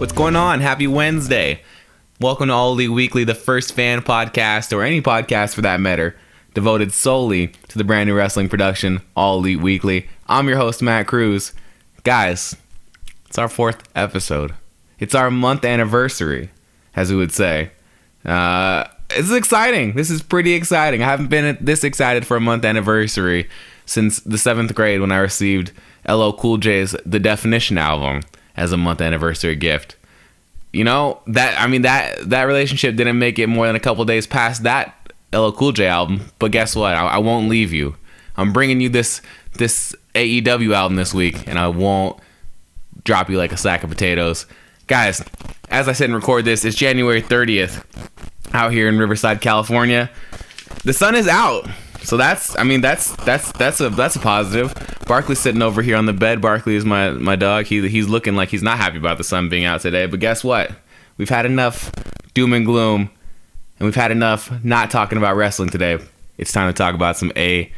What's going on? Happy Wednesday. Welcome to All Elite Weekly, the first fan podcast, or any podcast for that matter, devoted solely to the brand new wrestling production, All Elite Weekly. I'm your host, Matt Cruz. Guys, it's our 4th episode. It's our month anniversary, as we would say. It's exciting. This is pretty exciting. I haven't been this excited for a month anniversary since the 7th grade when I received LL Cool J's The Definition album as a month anniversary gift. You know, that relationship didn't make it more than a couple days past that LL Cool J album, but guess what? I won't leave you. I'm bringing you this AEW album this week, and I won't drop you like a sack of potatoes. Guys, as I said and record this, it's January 30th out here in Riverside, California. The sun is out. So that's a positive. Barkley's sitting over here on the bed. Barkley is my dog. He's looking like he's not happy about the sun being out today. But guess what? We've had enough doom and gloom, and we've had enough not talking about wrestling today. It's time to talk about some AEW.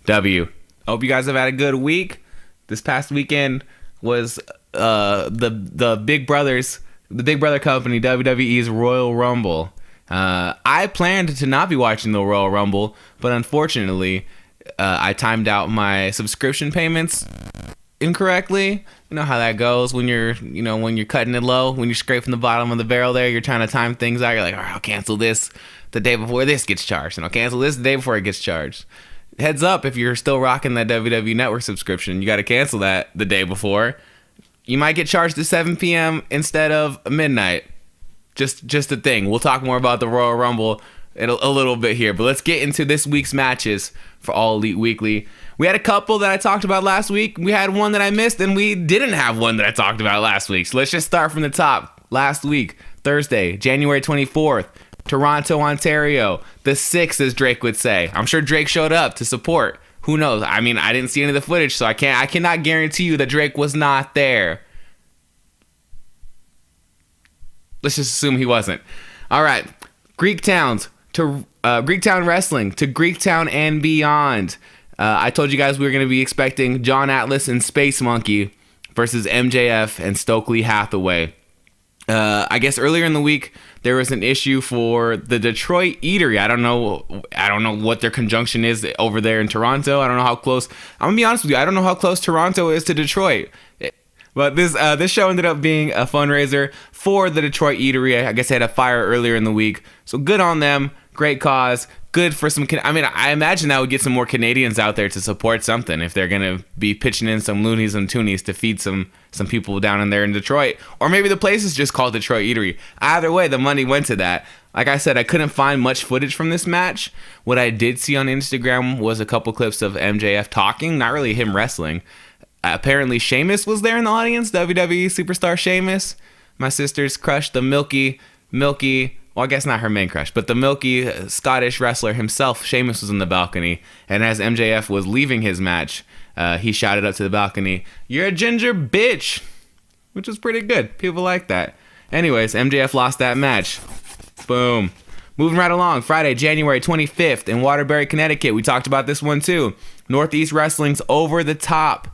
I hope you guys have had a good week. This past weekend was the Big Brother company, WWE's Royal Rumble. I planned to not be watching the Royal Rumble, but unfortunately, I timed out my subscription payments incorrectly. You know how that goes when you're cutting it low, when you're scraping the bottom of the barrel there, you're trying to time things out. You're like, all right, I'll cancel this the day before this gets charged, and I'll cancel this the day before it gets charged. Heads up, if you're still rocking that WWE Network subscription, you got to cancel that the day before. You might get charged at 7 p.m. instead of midnight. Just a thing. We'll talk more about the Royal Rumble in a little bit here, but let's get into this week's matches for All Elite Weekly. We had a couple that I talked about last week. We had one that I missed, and we didn't have one that I talked about last week. So let's just start from the top. Last week, Thursday, January 24th, Toronto, Ontario. The 6th, as Drake would say. I'm sure Drake showed up to support. Who knows? I mean, I didn't see any of the footage, so I cannot guarantee you that Drake was not there. Let's just assume he wasn't. All right. Greektown Wrestling, To Greektown and Beyond. I told you guys we were going to be expecting John Atlas and Space Monkey versus MJF and Stokely Hathaway. I guess earlier in the week there was an issue for the Detroit Eatery. I don't know what their conjunction is over there in Toronto. I don't know how close. I'm gonna be honest with you. I don't know how close Toronto is to Detroit. But this show ended up being a fundraiser for the Detroit Eatery. I guess they had a fire earlier in the week. So good on them. Great cause. Good for some... I imagine that would get some more Canadians out there to support something if they're going to be pitching in some loonies and toonies to feed some people down in there in Detroit. Or maybe the place is just called Detroit Eatery. Either way, the money went to that. Like I said, I couldn't find much footage from this match. What I did see on Instagram was a couple clips of MJF talking, not really him wrestling. Apparently, Sheamus was there in the audience, WWE superstar Sheamus. My sister's crush, the milky, well, I guess not her main crush, but the milky Scottish wrestler himself, Sheamus, was in the balcony. And as MJF was leaving his match, he shouted up to the balcony, "You're a ginger bitch," which was pretty good. People like that. Anyways, MJF lost that match. Boom. Moving right along, Friday, January 25th in Waterbury, Connecticut. We talked about this one too. Northeast Wrestling's Over the Top.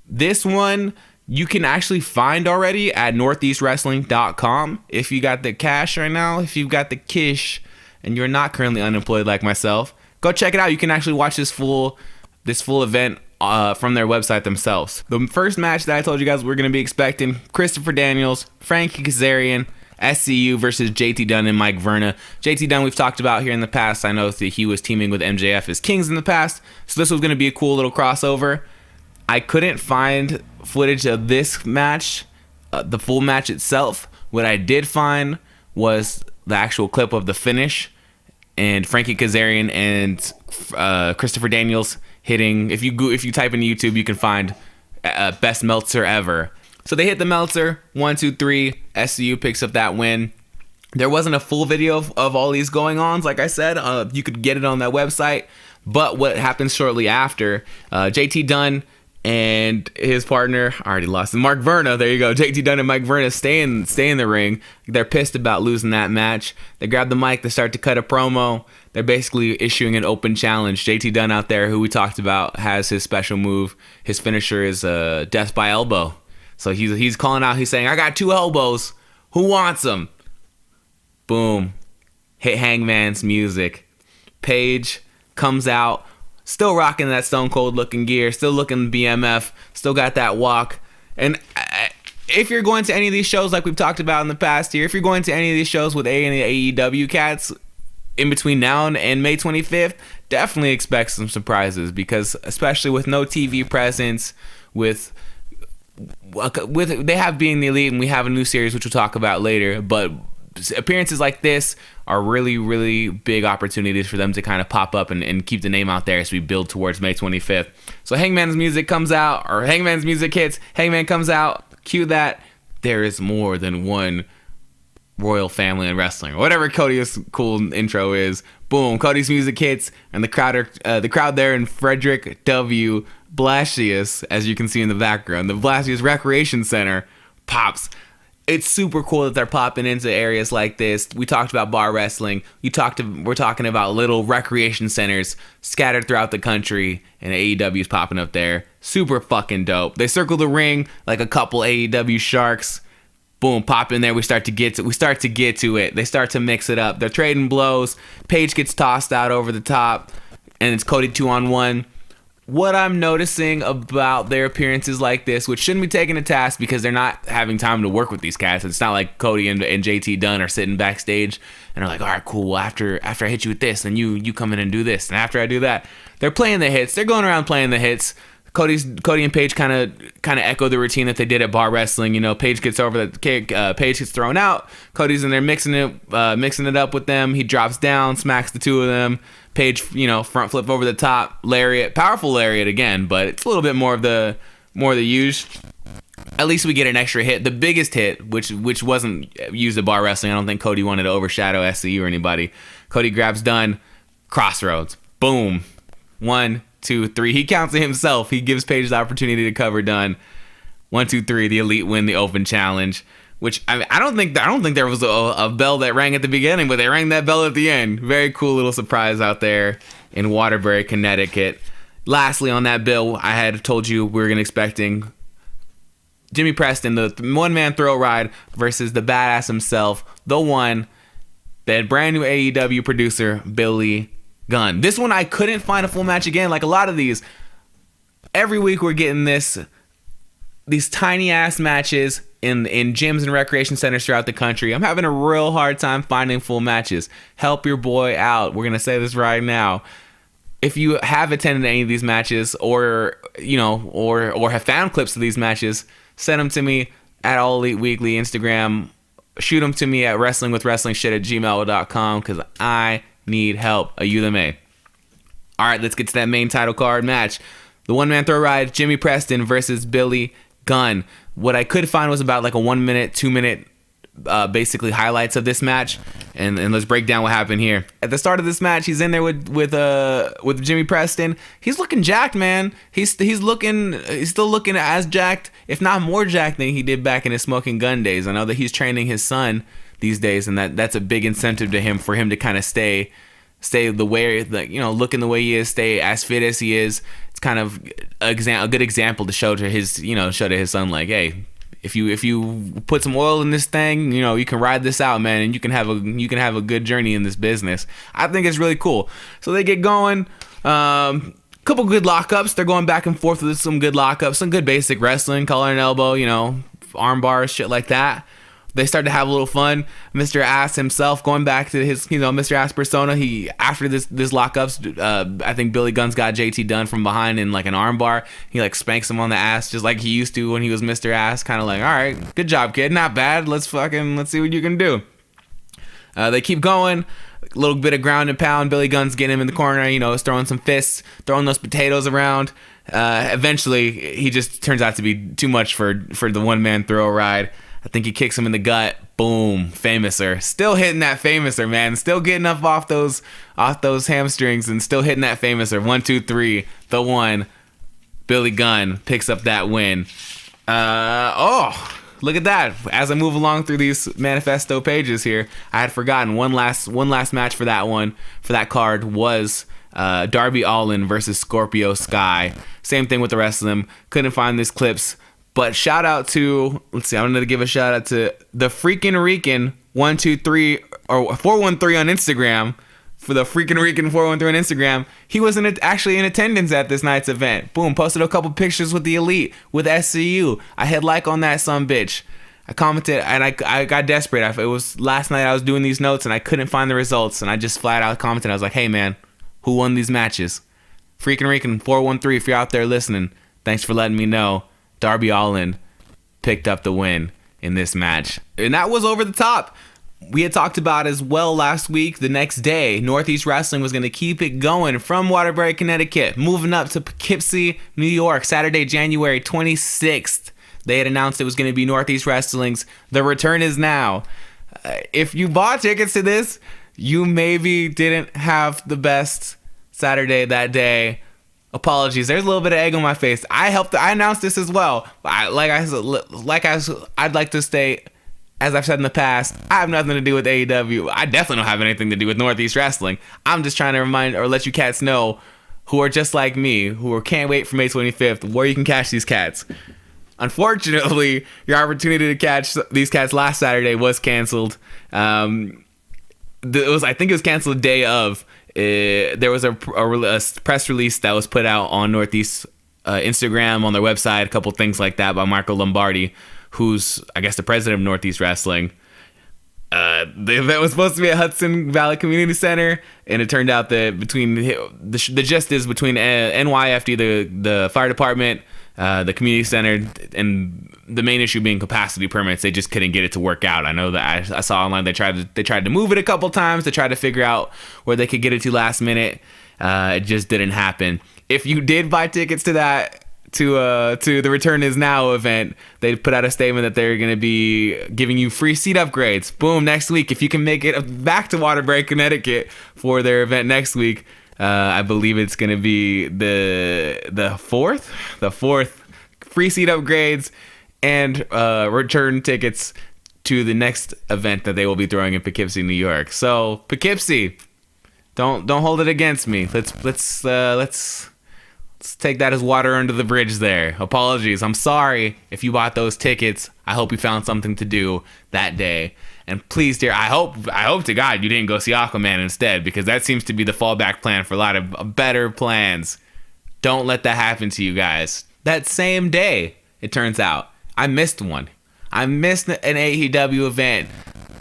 This one you can actually find already at northeastwrestling.com if you got the cash right now, if you've got the kish and you're not currently unemployed like myself. Go check it out. You can actually watch this full event from their website themselves. The first match that I told you guys we're going to be expecting, Christopher Daniels, Frankie Kazarian, SCU versus JT Dunn and Mike Verna. JT Dunn we've talked about here in the past. I know that he was teaming with MJF as Kings in the past, so this was going to be a cool little crossover. I couldn't find footage of this match, the full match itself. What I did find was the actual clip of the finish and Frankie Kazarian and Christopher Daniels hitting. If you type into YouTube, you can find best Meltzer ever. So they hit the Meltzer, 1, 2, 3. SCU picks up that win. There wasn't a full video of all these going-ons, like I said. You could get it on that website. But what happens shortly after, JT Dunn and his partner, I already lost him, Mark Verna, there you go. JT Dunn and Mike Verna stay in the ring. They're pissed about losing that match. They grab the mic, they start to cut a promo. They're basically issuing an open challenge. JT Dunn out there, who we talked about, has his special move. His finisher is death by elbow. So he's calling out. He's saying, "I got 2 elbows. Who wants them?" Boom. Hit Hangman's music. Page comes out, still rocking that Stone Cold looking gear, still looking BMF, still got that walk. And if you're going to any of these shows like we've talked about in the past here, if you're going to any of these shows with any AEW cats in between now and May 25th, definitely expect some surprises, because especially with no TV presence, with they have Being the Elite, and we have a new series which we'll talk about later, but appearances like this are really, really big opportunities for them to kind of pop up and keep the name out there as we build towards May 25th. So Hangman's music comes out, or Hangman's music hits, Hangman comes out, cue that. There is more than one royal family in wrestling, or whatever Cody's cool intro is. Boom, Cody's music hits, and the crowd there in Frederick W. Blasius, as you can see in the background, the Blasius Recreation Center pops. It's super cool that they're popping into areas like this. We talked about bar wrestling. We're talking about little recreation centers scattered throughout the country, and AEW's popping up there. Super fucking dope. They circle the ring like a couple AEW sharks. Boom, pop in there. We start to get to it. They start to mix it up. They're trading blows. Page gets tossed out over the top, and it's Cody 2-on-1. What I'm noticing about their appearances like this, which shouldn't be taken to task because they're not having time to work with these cats. It's not like Cody and JT Dunn are sitting backstage and are like, all right, cool. Well, after I hit you with this, then you come in and do this. And after I do that, they're playing the hits. They're going around playing the hits. Cody and Page kind of echo the routine that they did at bar wrestling. You know, Page gets over the kick, Page gets thrown out. Cody's in there mixing it up with them. He drops down, smacks the 2 of them. Page, front flip over the top, lariat, powerful lariat again, but it's a little bit more of the use. At least we get an extra hit. The biggest hit, which wasn't used at bar wrestling, I don't think Cody wanted to overshadow SCU or anybody. Cody grabs Dunn, crossroads, boom, 1, 2, 3. He counts it himself. He gives Page the opportunity to cover Dunn. 1, 2, 3. The Elite win the open challenge. Which I don't think there was a bell that rang at the beginning, but they rang that bell at the end. Very cool little surprise out there in Waterbury, Connecticut. Lastly, on that bill, I had told you we were expecting Jimmy Preston, the one-man throw ride, versus the badass himself, the brand new AEW producer, Billy Gunn. This one I couldn't find a full match again. Like a lot of these, every week we're getting these tiny ass matches in gyms and recreation centers throughout the country. I'm having a real hard time finding full matches. Help your boy out. We're gonna say this right now. If you have attended any of these matches, or have found clips of these matches, send them to me at All Elite Weekly Instagram. Shoot them to me at wrestlingwithwrestlingshit@gmail.com, because I need help. Are you the man? All right, let's get to that main title card match. The one-man throw ride, Jimmy Preston versus Billy Gunn. What I could find was about like a 1 minute, 2 minute, basically highlights of this match, and let's break down what happened here. At the start of this match, he's in there with Jimmy Preston. He's looking jacked, man. He's still looking as jacked, if not more jacked than he did back in his Smoking Gun days. I know that he's training his son these days, and that's a big incentive to him, for him to kind of stay the way, looking the way he is, stay as fit as he is. It's kind of a good example to show to his son, like, hey, if you put some oil in this thing, you can ride this out, man, and you can have a good journey in this business. I think it's really cool. So they get going. Couple good lockups. They're going back and forth with some good lockups, some good basic wrestling, collar and elbow, arm bars, shit like that. They start to have a little fun. Mr. Ass himself, going back to his, Mr. Ass persona. He, after this lockups, I think Billy Gunn's got JT Dunn from behind in like an arm bar. He like spanks him on the ass just like he used to when he was Mr. Ass. Kind of like, all right, good job, kid. Not bad. Let's see what you can do. They keep going. A little bit of ground and pound. Billy Gunn's getting him in the corner. Is throwing some fists, throwing those potatoes around. Eventually, he just turns out to be too much for the one-man throw ride. I think he kicks him in the gut. Boom, Famouser. Still hitting that Famouser, man. Still getting up off those hamstrings and still hitting that Famouser. 1, 2, 3. The one. Billy Gunn picks up that win. Look at that. As I move along through these manifesto pages here, I had forgotten one last match for that card was Darby Allin versus Scorpio Sky. Same thing with the rest of them. Couldn't find these clips. But shout out to, let's see, I'm going to give a shout out to the Freaking Rican 123 or 413 on Instagram. For the Freaking Rican 413 on Instagram, he was actually in attendance at this night's event. Boom, posted a couple pictures with the Elite, with SCU. I hit like on that sumbitch. I commented, and I got desperate. It was last night I was doing these notes, and I couldn't find the results, and I just flat out commented. I was like, hey, man, who won these matches? Freaking Rican 413, if you're out there listening, thanks for letting me know. Darby Allin picked up the win in this match. And that was over the top. We had talked about as well last week, the next day, Northeast Wrestling was going to keep it going from Waterbury, Connecticut, moving up to Poughkeepsie, New York, Saturday, January 26th. They had announced it was going to be Northeast Wrestling's The Return Is Now. If you bought tickets to this, you maybe didn't have the best Saturday that day. Apologies. There's a little bit of egg on my face. I announced this as well. I'd like to state, as I've said in the past, I have nothing to do with AEW. I definitely don't have anything to do with Northeast Wrestling. I'm just trying to remind or let you cats know who are just like me, who can't wait for May 25th, where you can catch these cats. Unfortunately, your opportunity to catch these cats last Saturday was canceled. I think it was canceled the day of. There was a press release that was put out on Northeast Instagram, on their website, a couple things like that by Marco Lombardi, who's, I guess, the president of Northeast Wrestling. The event was supposed to be at Hudson Valley Community Center, and it turned out that the gist is between NYFD, the fire department, the community center, and the main issue being capacity permits. They just couldn't get it to work out. I know that I saw online they tried to move it a couple times to try to figure out where they could get it to last minute. It just didn't happen. If you did buy tickets to that, to the Return Is Now event, they put out a statement that they're going to be giving you free seat upgrades. Boom, next week. If you can make it back to Waterbury, Connecticut for their event next week, I believe it's going to be the fourth free seat upgrades and return tickets to the next event that they will be throwing in Poughkeepsie, New York. So Poughkeepsie, don't hold it against me. Let's take that as water under the bridge there. Apologies. I'm sorry if you bought those tickets. I hope you found something to do that day. And please, dear, I hope to God you didn't go see Aquaman instead, because that seems to be the fallback plan for a lot of better plans. Don't let that happen to you guys. That same day, it turns out, I missed one. I missed an AEW event.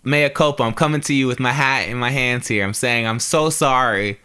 Mea culpa. I'm coming to you with my hat in my hands here. I'm saying I'm so sorry.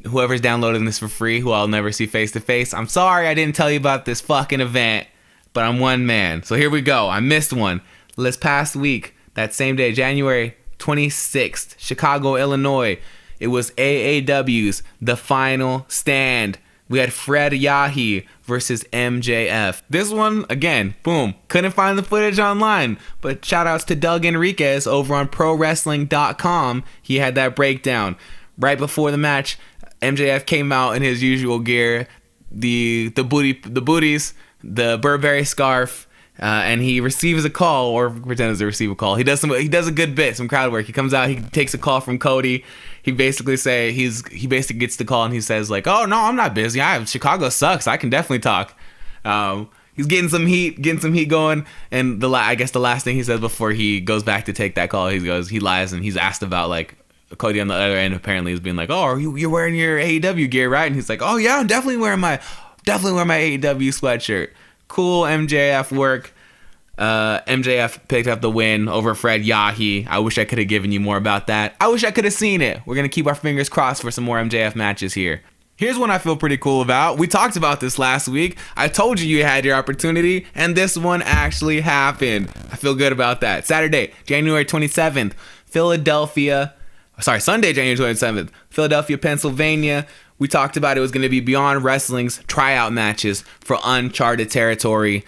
Whoever's downloading this for free, who I'll never see face to face, I'm sorry I didn't tell you about this fucking event, but I'm one man. So here we go. I missed one. This past week, that same day, January 26th, Chicago, Illinois, it was AAW's The Final Stand. We had Fred Yahi versus MJF. This one, again, boom, couldn't find the footage online, but shout outs to Doug Enriquez over on ProWrestling.com. He had that breakdown. Right before the match, MJF came out in his usual gear, the booties, the Burberry scarf, and he receives a call, or pretends to receive a call. He does a good bit, some crowd work. He comes out, he takes a call from Cody. He basically gets the call and he says like, "Oh no, I'm not busy. Chicago sucks. I can definitely talk." He's getting some heat going, and I guess the last thing he says before he goes back to take that call, he lies and he's asked about like Cody on the other end. Apparently, is being like, "Oh, you're wearing your AEW gear, right?" And he's like, "Oh yeah, I'm definitely wearing my AEW sweatshirt." Cool MJF work. MJF picked up the win over Fred Yahi. I wish I could have given you more about that. I wish I could have seen it. We're going to keep our fingers crossed for some more MJF matches here. Here's one I feel pretty cool about. We talked about this last week. I told you had your opportunity, and this one actually happened. I feel good about that. Saturday, January 27th, Sunday, January 27th, Philadelphia, Pennsylvania. We talked about it was going to be Beyond Wrestling's tryout matches for Uncharted Territory.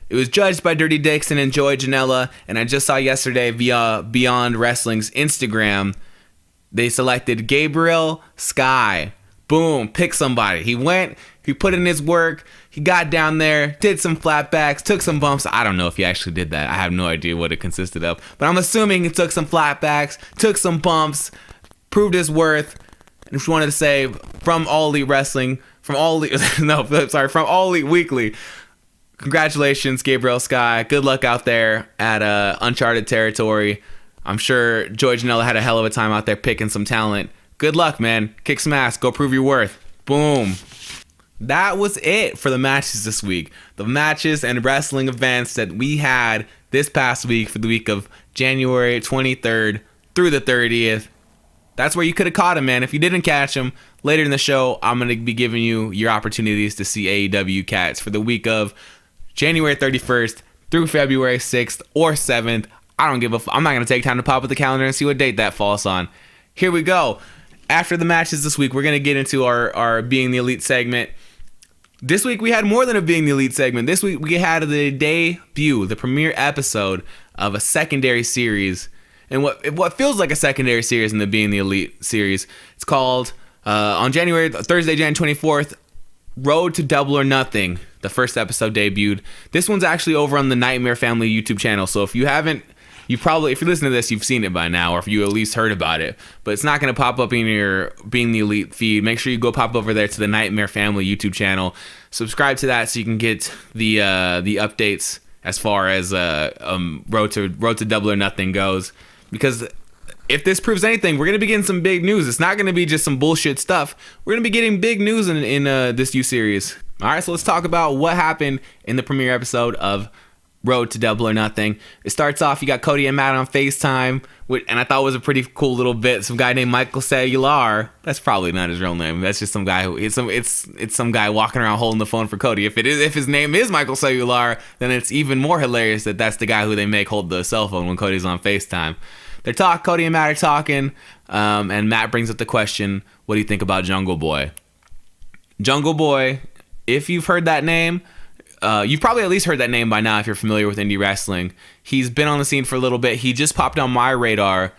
It was judged by Dirty Dixon and Joey Janela, and I just saw yesterday via Beyond Wrestling's Instagram, they selected Gabriel Sky. Boom, pick somebody. He went, he put in his work, he got down there, did some flatbacks, took some bumps. I don't know if he actually did that. I have no idea what it consisted of, but I'm assuming he took some flatbacks, took some bumps, proved his worth. And if you wanted to say from All Elite Wrestling, from All Elite Weekly, Congratulations, Gabriel Sky. Good luck out there at uncharted territory. I'm sure Joey Janela had a hell of a time out there picking some talent. Good luck, man. Kick some ass. Go prove your worth. Boom. That was it for the matches this week. The matches and wrestling events that we had this past week for the week of January 23rd through the 30th. That's where you could have caught him, man. If you didn't catch him, later in the show, I'm going to be giving you your opportunities to see AEW cats for the week of January 31st through February 6th or 7th. I don't give a I'm not going to take time to pop up the calendar and see what date that falls on. Here we go. After the matches this week, we're going to get into our Being the Elite segment. This week, we had more than a Being the Elite segment. This week, we had the debut, the premiere episode of a secondary series. And what feels like a secondary series in the Being the Elite series. It's called, on Thursday, January 24th, Road to Double or Nothing. The first episode debuted. This one's actually over on the Nightmare Family YouTube channel. So if you haven't, if you're listening to this, you've seen it by now, or if you at least heard about it. But it's not going to pop up in your Being the Elite feed. Make sure you go pop over there to the Nightmare Family YouTube channel. Subscribe to that so you can get the updates as far as Road to Double or Nothing goes. Because if this proves anything, we're going to be getting some big news. It's not going to be just some bullshit stuff. We're going to be getting big news in this new series. All right, so let's talk about what happened in the premiere episode of Road to Double or Nothing. It starts off, you got Cody and Matt on FaceTime, and I thought it was a pretty cool little bit. Some guy named Michael Cellular. That's probably not his real name. That's just some guy it's some guy walking around holding the phone for Cody. If his name is Michael Cellular, then it's even more hilarious that that's the guy who they make hold the cell phone when Cody's on FaceTime. Cody and Matt are talking, and Matt brings up the question, what do you think about Jungle Boy? Jungle Boy, if you've heard that name, you've probably at least heard that name by now if you're familiar with indie wrestling. He's been on the scene for a little bit. He just popped on my radar,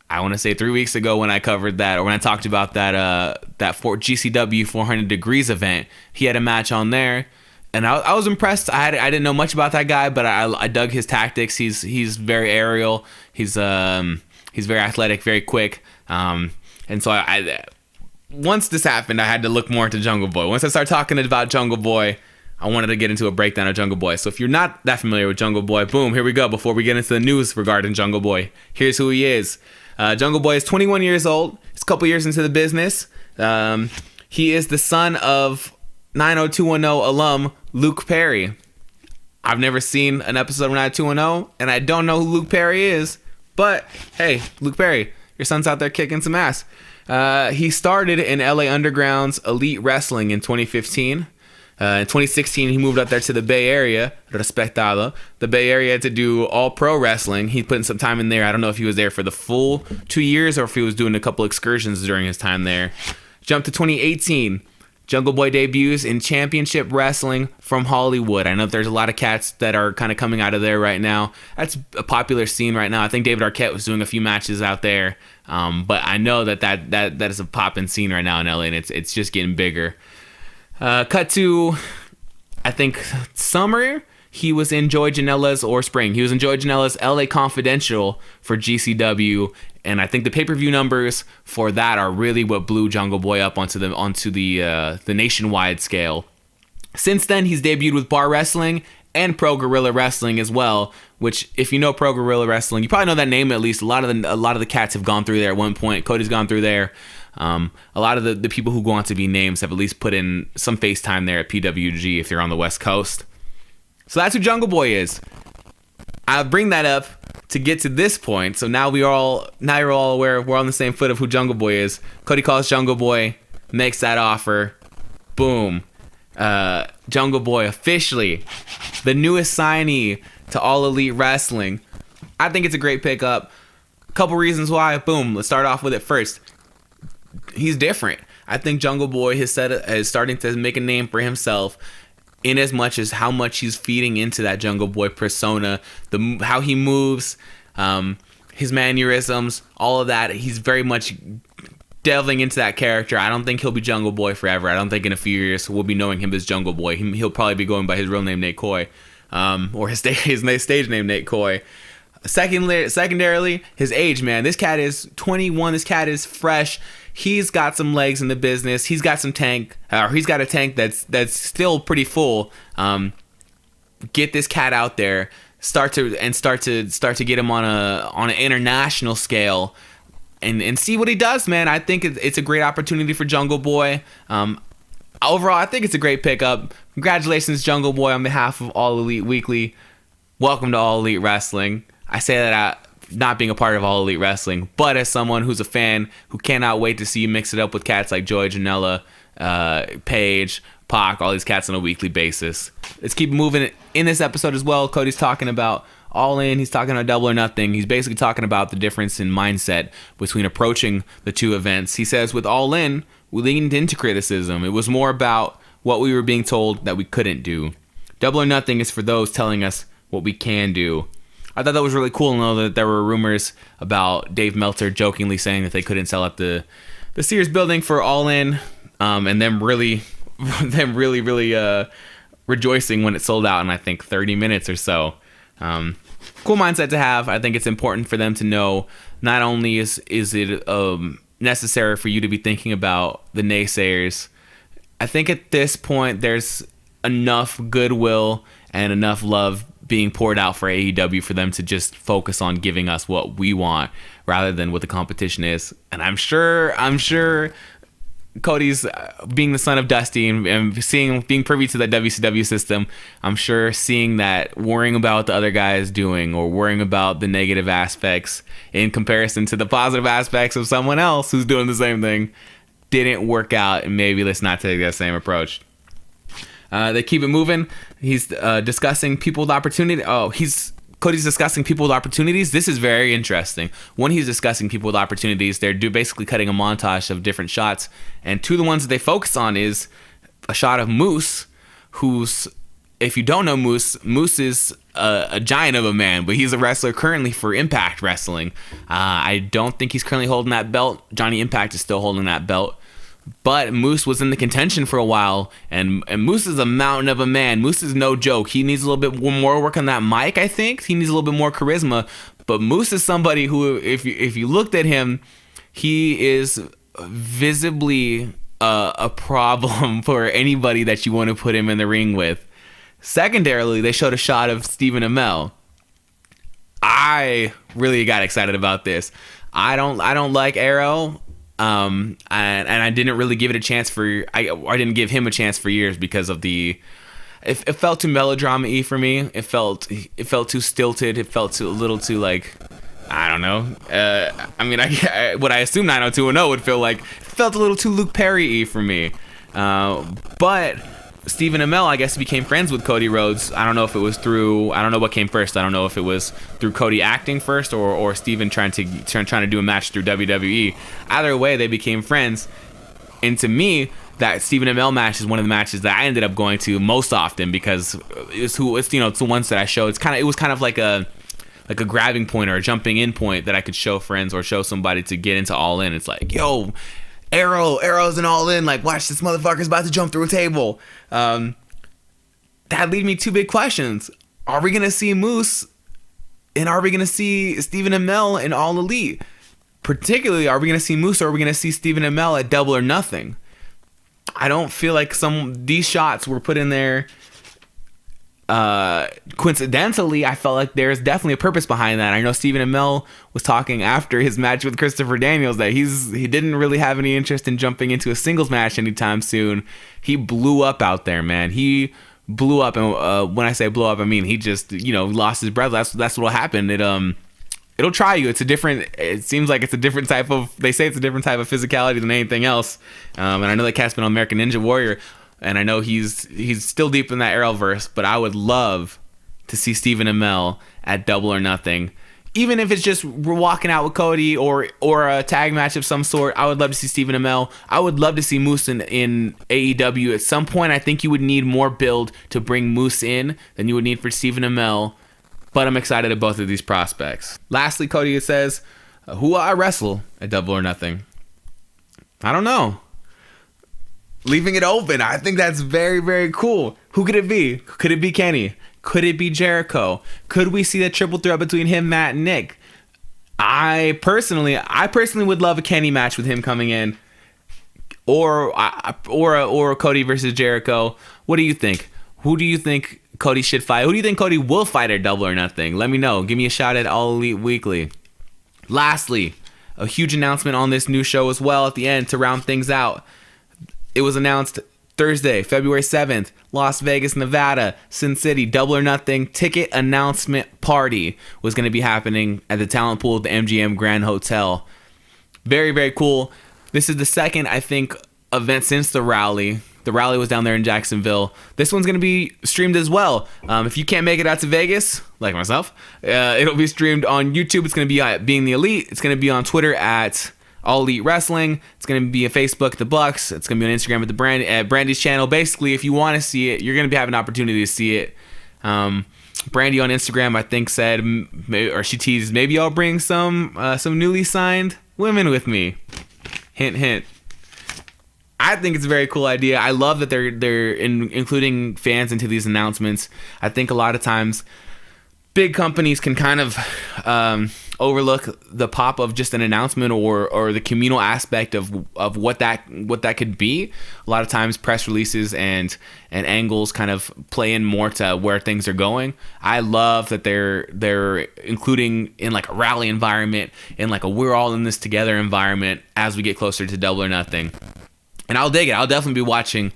I want to say 3 weeks ago when I covered that, or when I talked about that GCW 400 Degrees event. He had a match on there, and I was impressed. I didn't know much about that guy, but I dug his tactics. He's very aerial. He's very athletic, very quick. And so I once this happened, I had to look more into Jungle Boy. Once I started talking about Jungle Boy, I wanted to get into a breakdown of Jungle Boy. So if you're not that familiar with Jungle Boy, boom, here we go. Before we get into the news regarding Jungle Boy, here's who he is. Jungle Boy is 21 years old. He's a couple years into the business. He is the son of 90210 alum Luke Perry. I've never seen an episode of 90210, and I don't know who Luke Perry is. But, hey, Luke Perry, your son's out there kicking some ass. He started in LA Underground's Elite Wrestling in 2015. In 2016, he moved up there to the Bay Area, Respetado, the Bay Area, to do all pro wrestling. He put in some time in there. I don't know if he was there for the full 2 years or if he was doing a couple excursions during his time there. Jump to 2018. Jungle Boy debuts in Championship Wrestling from Hollywood. I know there's a lot of cats that are kind of coming out of there right now. That's a popular scene right now. I think David Arquette was doing a few matches out there. But I know that is a poppin' scene right now in LA, and it's just getting bigger. Cut to, I think, summer. He was in Joey Janela's, or spring. He was in Joey Janela's LA Confidential for GCW, and I think the pay-per-view numbers for that are really what blew Jungle Boy up onto the nationwide scale. Since then, he's debuted with Bar Wrestling and Pro Guerrilla Wrestling as well. Which, if you know Pro Guerrilla Wrestling, you probably know that name at least. A lot of the cats have gone through there at one point. Cody's gone through there. A lot of the people who go on to be names have at least put in some face time there at PWG if you're on the West Coast. So that's who Jungle Boy is. I'll bring that up to get to this point. So now you're all aware, we're on the same foot of who Jungle Boy is. Cody calls Jungle Boy, makes that offer. Boom. Jungle Boy officially the newest signee to All Elite Wrestling. I think it's a great pickup. A couple reasons why. Boom. Let's start off with it first. He's different. I think Jungle Boy is starting to make a name for himself, in as much as how much he's feeding into that Jungle Boy persona, how he moves, his mannerisms, all of that. He's very much delving into that character. I don't think he'll be Jungle Boy forever. I don't think in a few years we'll be knowing him as Jungle Boy. He'll probably be going by his real name, Nate Coy, or his stage name, Nate Coy. Secondarily, his age, man. This cat is 21. This cat is fresh. He's got some legs in the business. He's got some tank, or he's got a tank that's still pretty full. get this cat out there, start to get him on an international scale, and see what he does, man. I think it's a great opportunity for Jungle Boy. Overall, I think it's a great pickup. Congratulations, Jungle Boy, on behalf of All Elite Weekly. Welcome to All Elite Wrestling. I say that not being a part of All Elite Wrestling, but as someone who's a fan who cannot wait to see you mix it up with cats like Joey Janela, Paige, Pac, all these cats on a weekly basis. Let's keep moving. In this episode as well, Cody's talking about All In. He's talking about Double or Nothing. He's basically talking about the difference in mindset between approaching the two events. He says with All In, we leaned into criticism. It was more about what we were being told that we couldn't do. Double or Nothing is for those telling us what we can do. I thought that was really cool to know that there were rumors about Dave Meltzer jokingly saying that they couldn't sell out the Sears building for All In, and them really rejoicing when it sold out in, I think, 30 minutes or so. Cool mindset to have. I think it's important for them to know not only is it necessary for you to be thinking about the naysayers. I think at this point there's enough goodwill and enough love being poured out for AEW for them to just focus on giving us what we want rather than what the competition is. And I'm sure Cody's being the son of Dusty and being privy to that WCW system, I'm sure seeing that, worrying about what the other guy is doing or worrying about the negative aspects in comparison to the positive aspects of someone else who's doing the same thing didn't work out, and maybe let's not take that same approach. They keep it moving. He's discussing people with opportunity. Cody's discussing people with opportunities. This is very interesting. When he's discussing people with opportunities, they're basically cutting a montage of different shots. And two of the ones that they focus on is a shot of Moose, who's, if you don't know Moose is a giant of a man, but he's a wrestler currently for Impact Wrestling. I don't think he's currently holding that belt. Johnny Impact is still holding that belt. But Moose was in the contention for a while, and Moose is a mountain of a man. Moose is no joke. He needs a little bit more work on that mic, I think. He needs a little bit more charisma. But Moose is somebody who, if you looked at him, he is visibly a problem for anybody that you want to put him in the ring with. Secondarily, they showed a shot of Stephen Amell. I really got excited about this. I don't like Arrow. And I didn't really give it a chance I didn't give him a chance for years because of it felt too melodrama-y for me. It felt too stilted. It felt a little too, like, I don't know. What I assume 90210 would feel like, it felt a little too Luke Perry-y for me. But Stephen Amell, I guess, became friends with Cody Rhodes. I don't know if it was through, I don't know what came first. I don't know if it was through Cody acting first or Stephen trying to do a match through WWE. Either way, they became friends. And to me, that Stephen Amell match is one of the matches that I ended up going to most often because it's the ones that I show. It was kind of like a grabbing point or a jumping in point that I could show friends or show somebody to get into All In. It's like, yo, Arrow's an All In, like, watch, this motherfucker's about to jump through a table. That leads me two big questions. Are we gonna see Moose, and are we gonna see Stephen Amell in All Elite? Particularly, are we gonna see Moose or are we gonna see Stephen Amell at Double or Nothing? I don't feel like these shots were put in there coincidentally. I felt like there's definitely a purpose behind that. I know Stephen Amell was talking after his match with Christopher Daniels that he didn't really have any interest in jumping into a singles match anytime soon. He blew up out there, man. He blew up, and when I say blow up, I mean he just lost his breath. That's what'll happen. It'll try you. It seems like it's a different type of. They say it's a different type of physicality than anything else. And I know that cat's been on American Ninja Warrior. And I know he's still deep in that Arrowverse, but I would love to see Stephen Amell at Double or Nothing. Even if it's just we're walking out with Cody or a tag match of some sort, I would love to see Stephen Amell. I would love to see Moose in AEW. At some point, I think you would need more build to bring Moose in than you would need for Stephen Amell. But I'm excited at both of these prospects. Lastly, Cody says, who will I wrestle at Double or Nothing? I don't know. Leaving it open. I think that's very, very cool. Who could it be? Could it be Kenny? Could it be Jericho? Could we see that triple threat between him, Matt, and Nick? I personally would love a Kenny match with him coming in, or Cody versus Jericho. What do you think? Who do you think Cody should fight? Who do you think Cody will fight at Double or Nothing? Let me know. Give me a shout at All Elite Weekly. Lastly, a huge announcement on this new show as well at the end to round things out. It was announced Thursday, February 7th, Las Vegas, Nevada, Sin City, Double or Nothing ticket announcement party was going to be happening at the talent pool at the MGM Grand Hotel. Very, very cool. This is the second, I think, event since the rally. The rally was down there in Jacksonville. This one's going to be streamed as well. If you can't make it out to Vegas, like myself, it'll be streamed on YouTube. It's going to be at Being the Elite. It's going to be on Twitter at All Elite Wrestling. It's going to be on Facebook at The Bucks. It's going to be on Instagram at Brandi's channel. Basically, if you want to see it, you're going to be having an opportunity to see it. Brandi on Instagram, I think, said, or she teased, maybe I'll bring some newly signed women with me. Hint, hint. I think it's a very cool idea. I love that they're including fans into these announcements. I think a lot of times big companies can kind of overlook the pop of just an announcement or the communal aspect of what that could be. A lot of times press releases and angles kind of play in more to where things are going. I love that they're including in like a rally environment, in like a we're all in this together environment as we get closer to Double or Nothing. And I'll dig it. I'll definitely be watching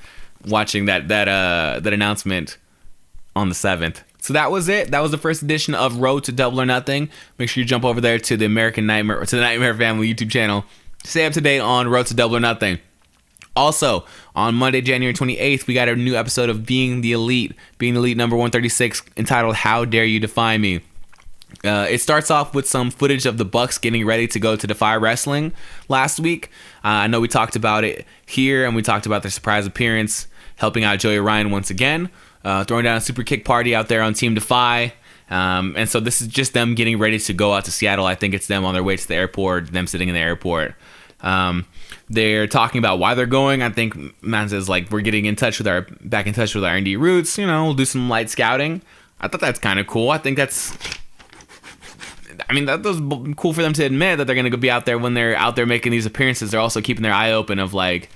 that announcement on the 7th. So that was it. That was the first edition of Road to Double or Nothing. Make sure you jump over there to the American Nightmare, or to the Nightmare Family YouTube channel to stay up to date on Road to Double or Nothing. Also, on Monday, January 28th, we got a new episode of Being the Elite number 136, entitled How Dare You Defy Me. It starts off with some footage of the Bucks getting ready to go to Defy Wrestling last week. I know we talked about it here, and we talked about their surprise appearance, helping out Joey Ryan once again, throwing down a super kick party out there on Team Defy. And so this is just them getting ready to go out to Seattle. I think it's them on their way to the airport, them sitting in the airport. They're talking about why they're going. I think man says, like, we're getting back in touch with our R&D roots. You know, we'll do some light scouting. I thought that's kind of cool. I think that was cool for them to admit that they're going to be out there. When they're out there making these appearances, they're also keeping their eye open of like,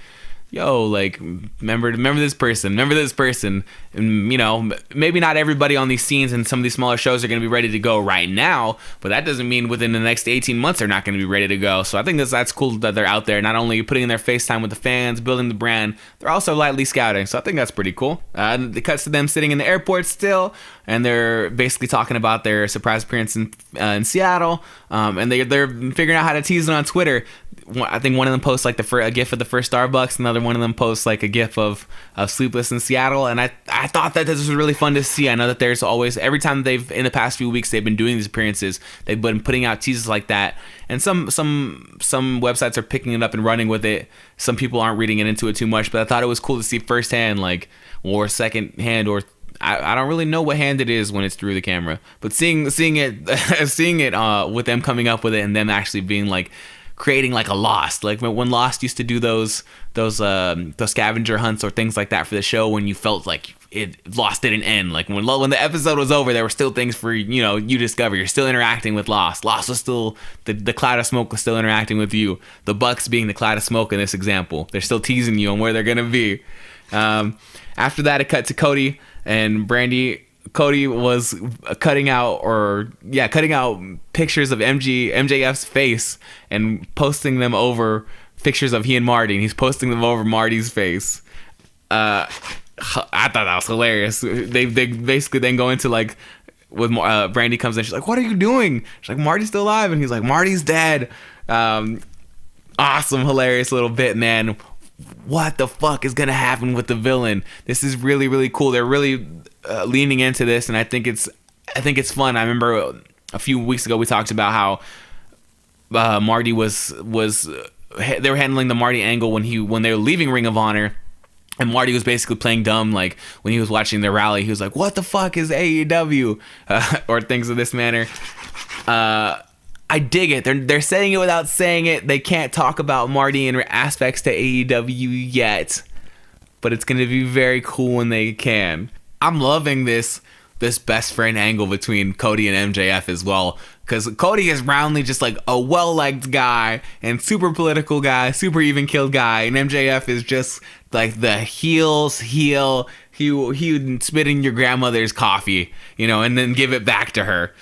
yo, like, remember this person, and you know, maybe not everybody on these scenes and some of these smaller shows are going to be ready to go right now, but that doesn't mean within the next 18 months they're not going to be ready to go. So I think that's cool that they're out there, not only putting in their face time with the fans, building the brand, they're also lightly scouting. So I think that's pretty cool. It cuts to them sitting in the airport still, and they're basically talking about their surprise appearance in Seattle, and they're figuring out how to tease it on Twitter. I think one of them posts like a gif of the first Starbucks, another one of them posts like a gif of Sleepless in Seattle, and I thought that this was really fun to see. I know that there's always, every time in the past few weeks they've been doing these appearances, they've been putting out teases like that, and some websites are picking it up and running with it. Some people aren't reading it into it too much, but I thought it was cool to see firsthand, like, or secondhand, or I don't really know what hand it is when it's through the camera, but seeing it with them coming up with it and them actually being like creating like a Lost, like when Lost used to do those scavenger hunts or things like that for the show, when you felt like Lost didn't end, like when the episode was over, there were still things for you discover. You're still interacting with Lost was still, the cloud of smoke was still interacting with you. The Bucks being the cloud of smoke in this example, they're still teasing you on where they're gonna be. After that, it cut to Cody and Brandi. Cody was cutting out pictures of MJF's face and posting them over pictures of he and Marty, and he's posting them over Marty's face. I thought that was hilarious. They basically then go into like, with Brandi comes in, she's like, "What are you doing?" She's like, "Marty's still alive," and he's like, "Marty's dead." Awesome, hilarious little bit, man. What the fuck is gonna happen with the villain? This is really, really cool. They're really leaning into this, and I think it's fun. I remember a few weeks ago we talked about how Marty was they were handling the Marty angle when they were leaving Ring of Honor, and Marty was basically playing dumb, like when he was watching the rally, he was like, "What the fuck is AEW?" Or things of this manner. I dig it. They're saying it without saying it. They can't talk about Marty and aspects to AEW yet, but it's going to be very cool when they can. I'm loving this this best friend angle between Cody and MJF as well, because Cody is roundly just like a well-liked guy and super political guy, super even-keeled guy, and MJF is just like the heel's heel. He would spit in your grandmother's coffee, and then give it back to her.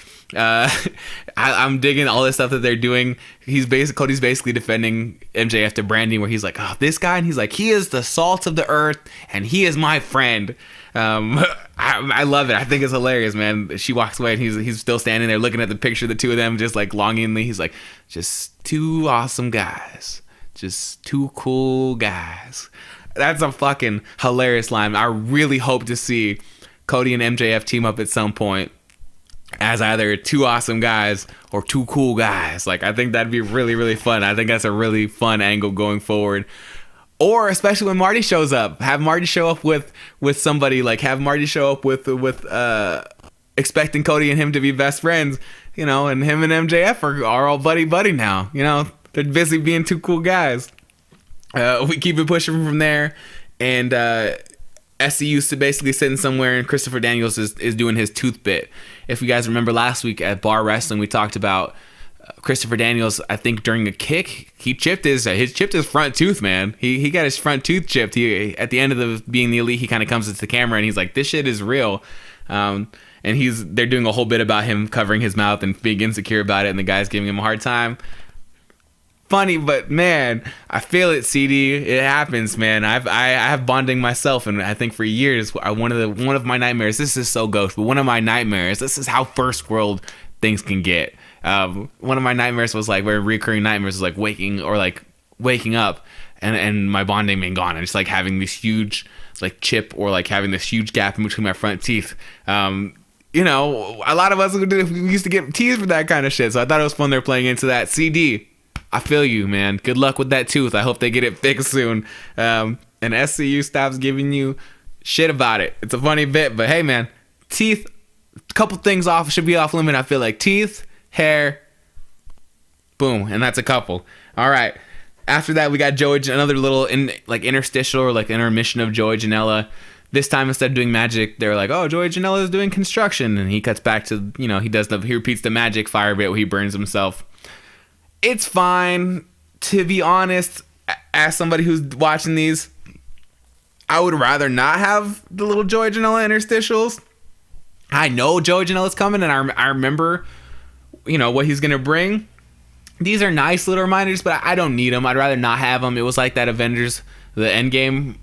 I'm digging all this stuff that they're doing. Cody's basically defending MJF to Brandi, where he's like, oh, this guy, and he's like, he is the salt of the earth, and he is my friend. I love it. I think it's hilarious, man. She walks away, and he's still standing there looking at the picture of the two of them, just like longingly. He's like, just two awesome guys, just two cool guys. That's a fucking hilarious line. I really hope to see Cody and MJF team up at some point as either two awesome guys or two cool guys. Like, I think that'd be really, really fun. I think that's a really fun angle going forward. Or especially when Marty shows up, have Marty show up with somebody, like have Marty show up with expecting Cody and him to be best friends, and him and MJF are all buddy now. They're busy being two cool guys. We keep it pushing from there, and SCU basically sitting somewhere, and Christopher Daniels is doing his tooth bit. If you guys remember last week at Bar Wrestling, we talked about Christopher Daniels. I think during a kick, he chipped his front tooth, man. He got his front tooth chipped. He, at the end of being the Elite, he kind of comes into the camera and he's like, "This shit is real." And they're doing a whole bit about him covering his mouth and being insecure about it, and the guy's giving him a hard time. Funny, but man, I feel it, CD. It happens, man. I have bonding myself, and I think for years, one of my nightmares. This is so ghost, but one of my nightmares. This is how first world things can get. One of my nightmares was like, where recurring nightmares was like waking up, and my bonding being gone, and just like having this huge like chip, or like having this huge gap in between my front teeth. A lot of us we used to get teased for that kind of shit, so I thought it was fun. They're playing into that. CD. I feel you, man. Good luck with that tooth. I hope they get it fixed soon. And SCU stops giving you shit about it. It's a funny bit, but hey, man, teeth, a couple things should be off limit. I feel like teeth, hair, boom, and that's a couple. All right. After that, we got another little interstitial or like intermission of Joey Janela. This time, instead of doing magic, they're like, oh, Joey Janela is doing construction, and he cuts back to he repeats the magic fire bit where he burns himself. It's fine. To be honest, as somebody who's watching these, I would rather not have the little Joey Janela interstitials. I know Joey Janela's coming, and I remember, what he's going to bring. These are nice little reminders, but I don't need them. I'd rather not have them. It was like that Avengers, the Endgame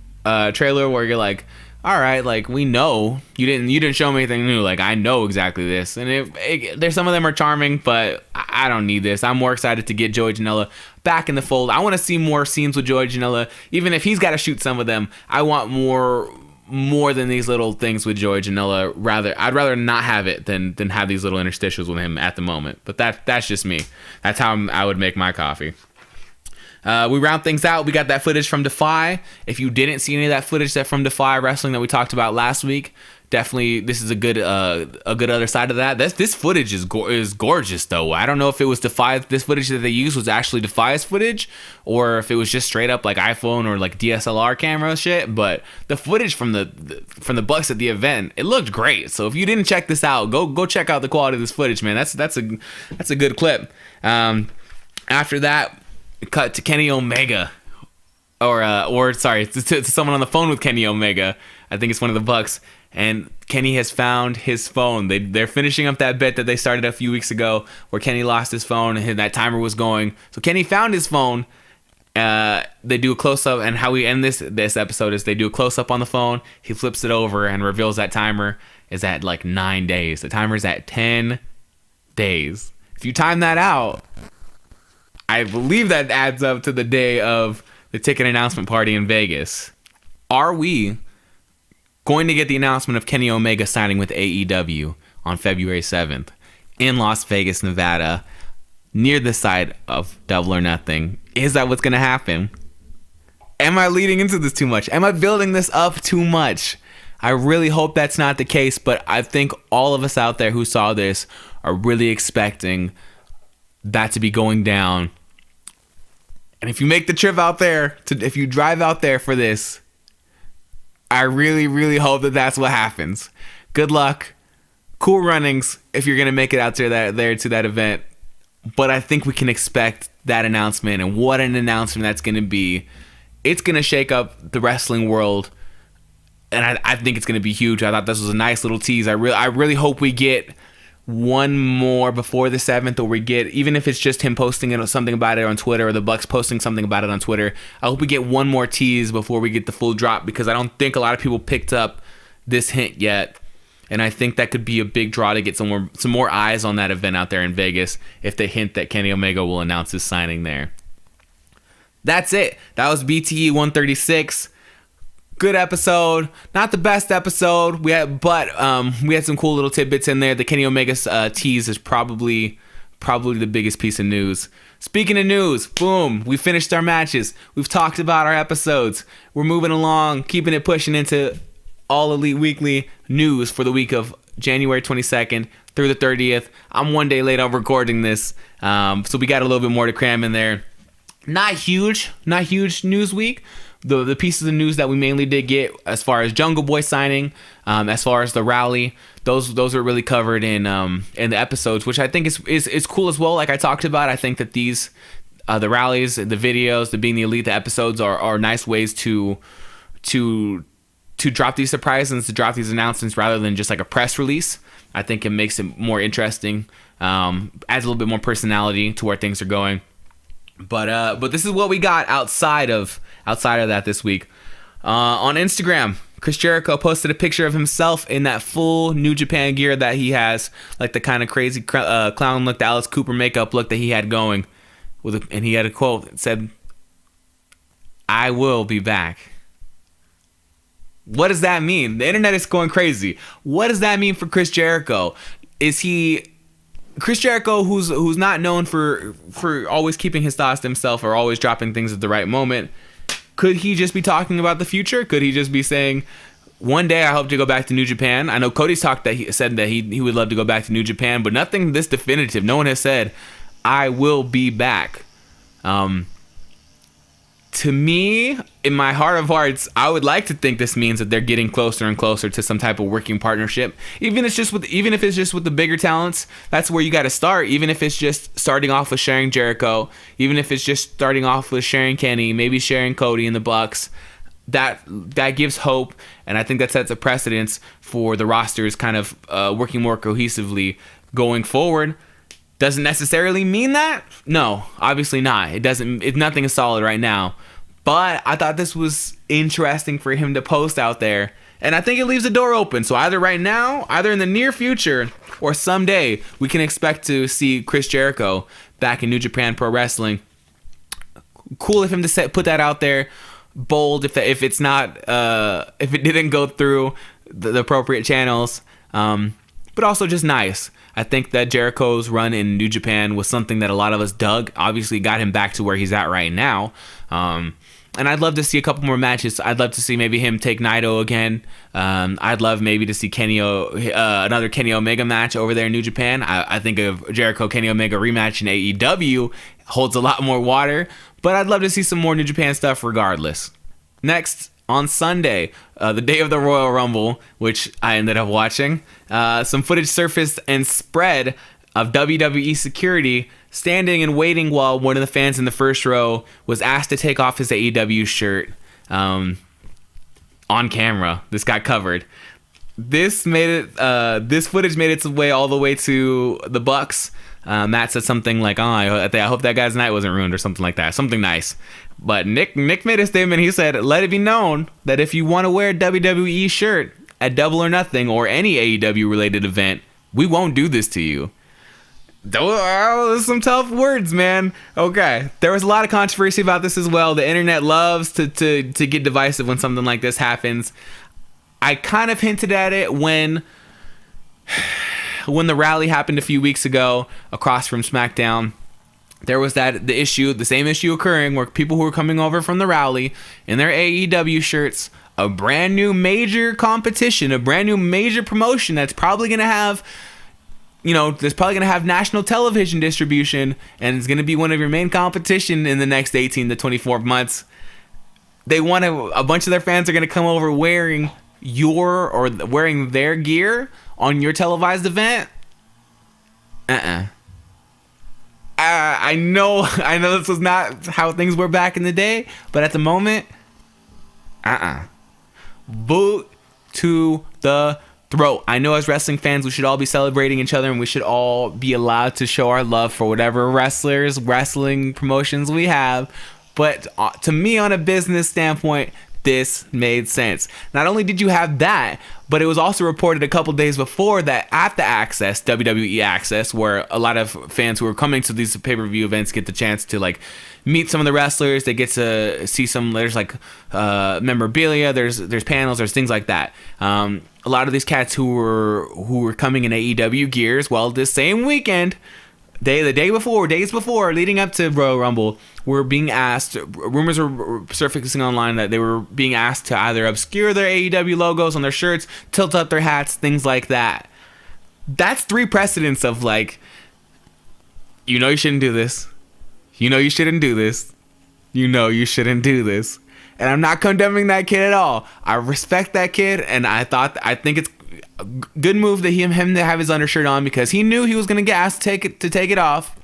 trailer, where you're like, all right, like, we know you didn't show me anything new. Like, I know exactly this, and there's some of them are charming, but I don't need this. I'm more excited to get Joey Janela back in the fold. I want to see more scenes with Joey Janela, even if he's got to shoot some of them. I want more than these little things with Joey Janela. I'd rather not have it than have these little interstitials with him at the moment. But that's just me. That's how I would make my coffee. We round things out. We got that footage from Defy. If you didn't see any of that footage from Defy Wrestling that we talked about last week, definitely this is a good other side of that. This footage is gorgeous though. I don't know if it was this footage that they used was actually Defy's footage, or if it was just straight up like iPhone or like DSLR camera shit. But the footage from the Bucks at the event, it looked great. So if you didn't check this out, go check out the quality of this footage, man. That's a good clip. After that, cut to Kenny Omega, or sorry, to someone on the phone with Kenny Omega. I think it's one of the Bucks, and Kenny has found his phone. They're finishing up that bit that they started a few weeks ago, where Kenny lost his phone and that timer was going. So Kenny found his phone. They do a close up, and how we end this episode is they do a close up on the phone. He flips it over and reveals that timer is at like 9 days. The timer's at 10 days. If you time that out, I believe that adds up to the day of the ticket announcement party in Vegas. Are we going to get the announcement of Kenny Omega signing with AEW on February 7th in Las Vegas, Nevada, near the site of Double or Nothing? Is that what's going to happen? Am I leading into this too much? Am I building this up too much? I really hope that's not the case, but I think all of us out there who saw this are really expecting that to be going down. And if you make the trip out there, if you drive out there for this, I really, really hope that that's what happens. Good luck. Cool runnings if you're gonna make it out there to that event. But I think we can expect that announcement, and what an announcement that's gonna be. It's gonna shake up the wrestling world, and I think it's gonna be huge. I thought this was a nice little tease. I really hope we get one more before the 7th, or we get, even if it's just him posting something about it on Twitter, or the Bucks posting something about it on Twitter. I hope we get one more tease before we get the full drop, because I don't think a lot of people picked up this hint yet. And I think that could be a big draw to get some more eyes on that event out there in Vegas if they hint that Kenny Omega will announce his signing there. That's it. That was BTE 136. Good episode. Not the best episode. We had some cool little tidbits in there. The Kenny Omega tease is probably the biggest piece of news. Speaking of news, boom, we finished our matches. We've talked about our episodes. We're moving along, keeping it pushing into All Elite Weekly news for the week of January 22nd through the 30th. I'm one day late on recording this, so we got a little bit more to cram in there. Not huge news week. The pieces of news that we mainly did get, as far as Jungle Boy signing, as far as the rally, those are really covered in the episodes, which I think is cool as well. Like I talked about, I think that these the rallies, the videos, the Being the Elite, the episodes are nice ways to drop these surprises, to drop these announcements rather than just like a press release. I think it makes it more interesting, adds a little bit more personality to where things are going. But this is what we got outside of that this week. On Instagram, Chris Jericho posted a picture of himself in that full New Japan gear that he has, like the kind of crazy clown look, the Alice Cooper makeup look that he had going, and he had a quote that said, "I will be back." What does that mean? The internet is going crazy. What does that mean for Chris Jericho? Is he Chris Jericho, who's not known for always keeping his thoughts to himself or always dropping things at the right moment? Could he just be talking about the future? Could he just be saying, one day I hope to go back to New Japan? I know Cody's talked that he said that he would love to go back to New Japan, but nothing this definitive. No one has said, "I will be back." To me, in my heart of hearts, I would like to think this means that they're getting closer and closer to some type of working partnership. Even if it's just with the bigger talents, that's where you got to start. Even if it's just starting off with sharing Jericho, even if it's just starting off with sharing Kenny, maybe sharing Cody and the Bucks, that gives hope, and I think that sets a precedence for the rosters kind of working more cohesively going forward. Doesn't necessarily mean that. No, obviously not. It doesn't. Nothing is solid right now. But I thought this was interesting for him to post out there, and I think it leaves the door open. So either right now, either in the near future, or someday, we can expect to see Chris Jericho back in New Japan Pro Wrestling. Cool of him to put that out there. Bold if it's not if it didn't go through the appropriate channels. But also just nice. I think that Jericho's run in New Japan was something that a lot of us dug. Obviously got him back to where he's at right now. And I'd love to see a couple more matches. I'd love to see maybe him take Naito again. I'd love maybe to see another Kenny Omega match over there in New Japan. I think a Jericho-Kenny Omega rematch in AEW holds a lot more water. But I'd love to see some more New Japan stuff regardless. Next, on Sunday, the day of the Royal Rumble, which I ended up watching, some footage surfaced and spread of WWE security standing and waiting while one of the fans in the first row was asked to take off his AEW shirt on camera. This got covered. This footage made its way all the way to the Bucks. Matt said something like, I hope that guy's night wasn't ruined, or something like that. Something nice. But Nick made a statement. He said, "Let it be known that if you want to wear a WWE shirt at Double or Nothing or any AEW related event, we won't do this to you." Those are some tough words, man. Okay. There was a lot of controversy about this as well. The internet loves to get divisive when something like this happens. I kind of hinted at it when the rally happened a few weeks ago across from SmackDown. There was the same issue occurring where people who were coming over from the rally in their AEW shirts, a brand new major competition, a brand new major promotion that's probably going to have, there's probably going to have national television distribution, and it's going to be one of your main competition in the next 18 to 24 months. A bunch of their fans are going to come over wearing wearing their gear on your televised event, I know this was not how things were back in the day, but at the moment, boot to the throat. I know as wrestling fans, we should all be celebrating each other, and we should all be allowed to show our love for whatever wrestling promotions we have. But to me, on a business standpoint, this made sense. Not only did you have that, but it was also reported a couple days before that at the Access, WWE Access, where a lot of fans who are coming to these pay-per-view events get the chance to like meet some of the wrestlers. They get to see there's like memorabilia, there's panels, there's things like that. A lot of these cats who were coming in AEW gears, well, this same weekend, days before, leading up to Royal Rumble, were being asked, rumors were surfacing online that they were being asked to either obscure their AEW logos on their shirts, tilt up their hats, things like that. That's 3 precedents of like, you shouldn't do this. You shouldn't do this. You shouldn't do this. And I'm not condemning that kid at all. I respect that kid, and I think it's a good move that him to have his undershirt on, because he knew he was gonna get asked to take it off.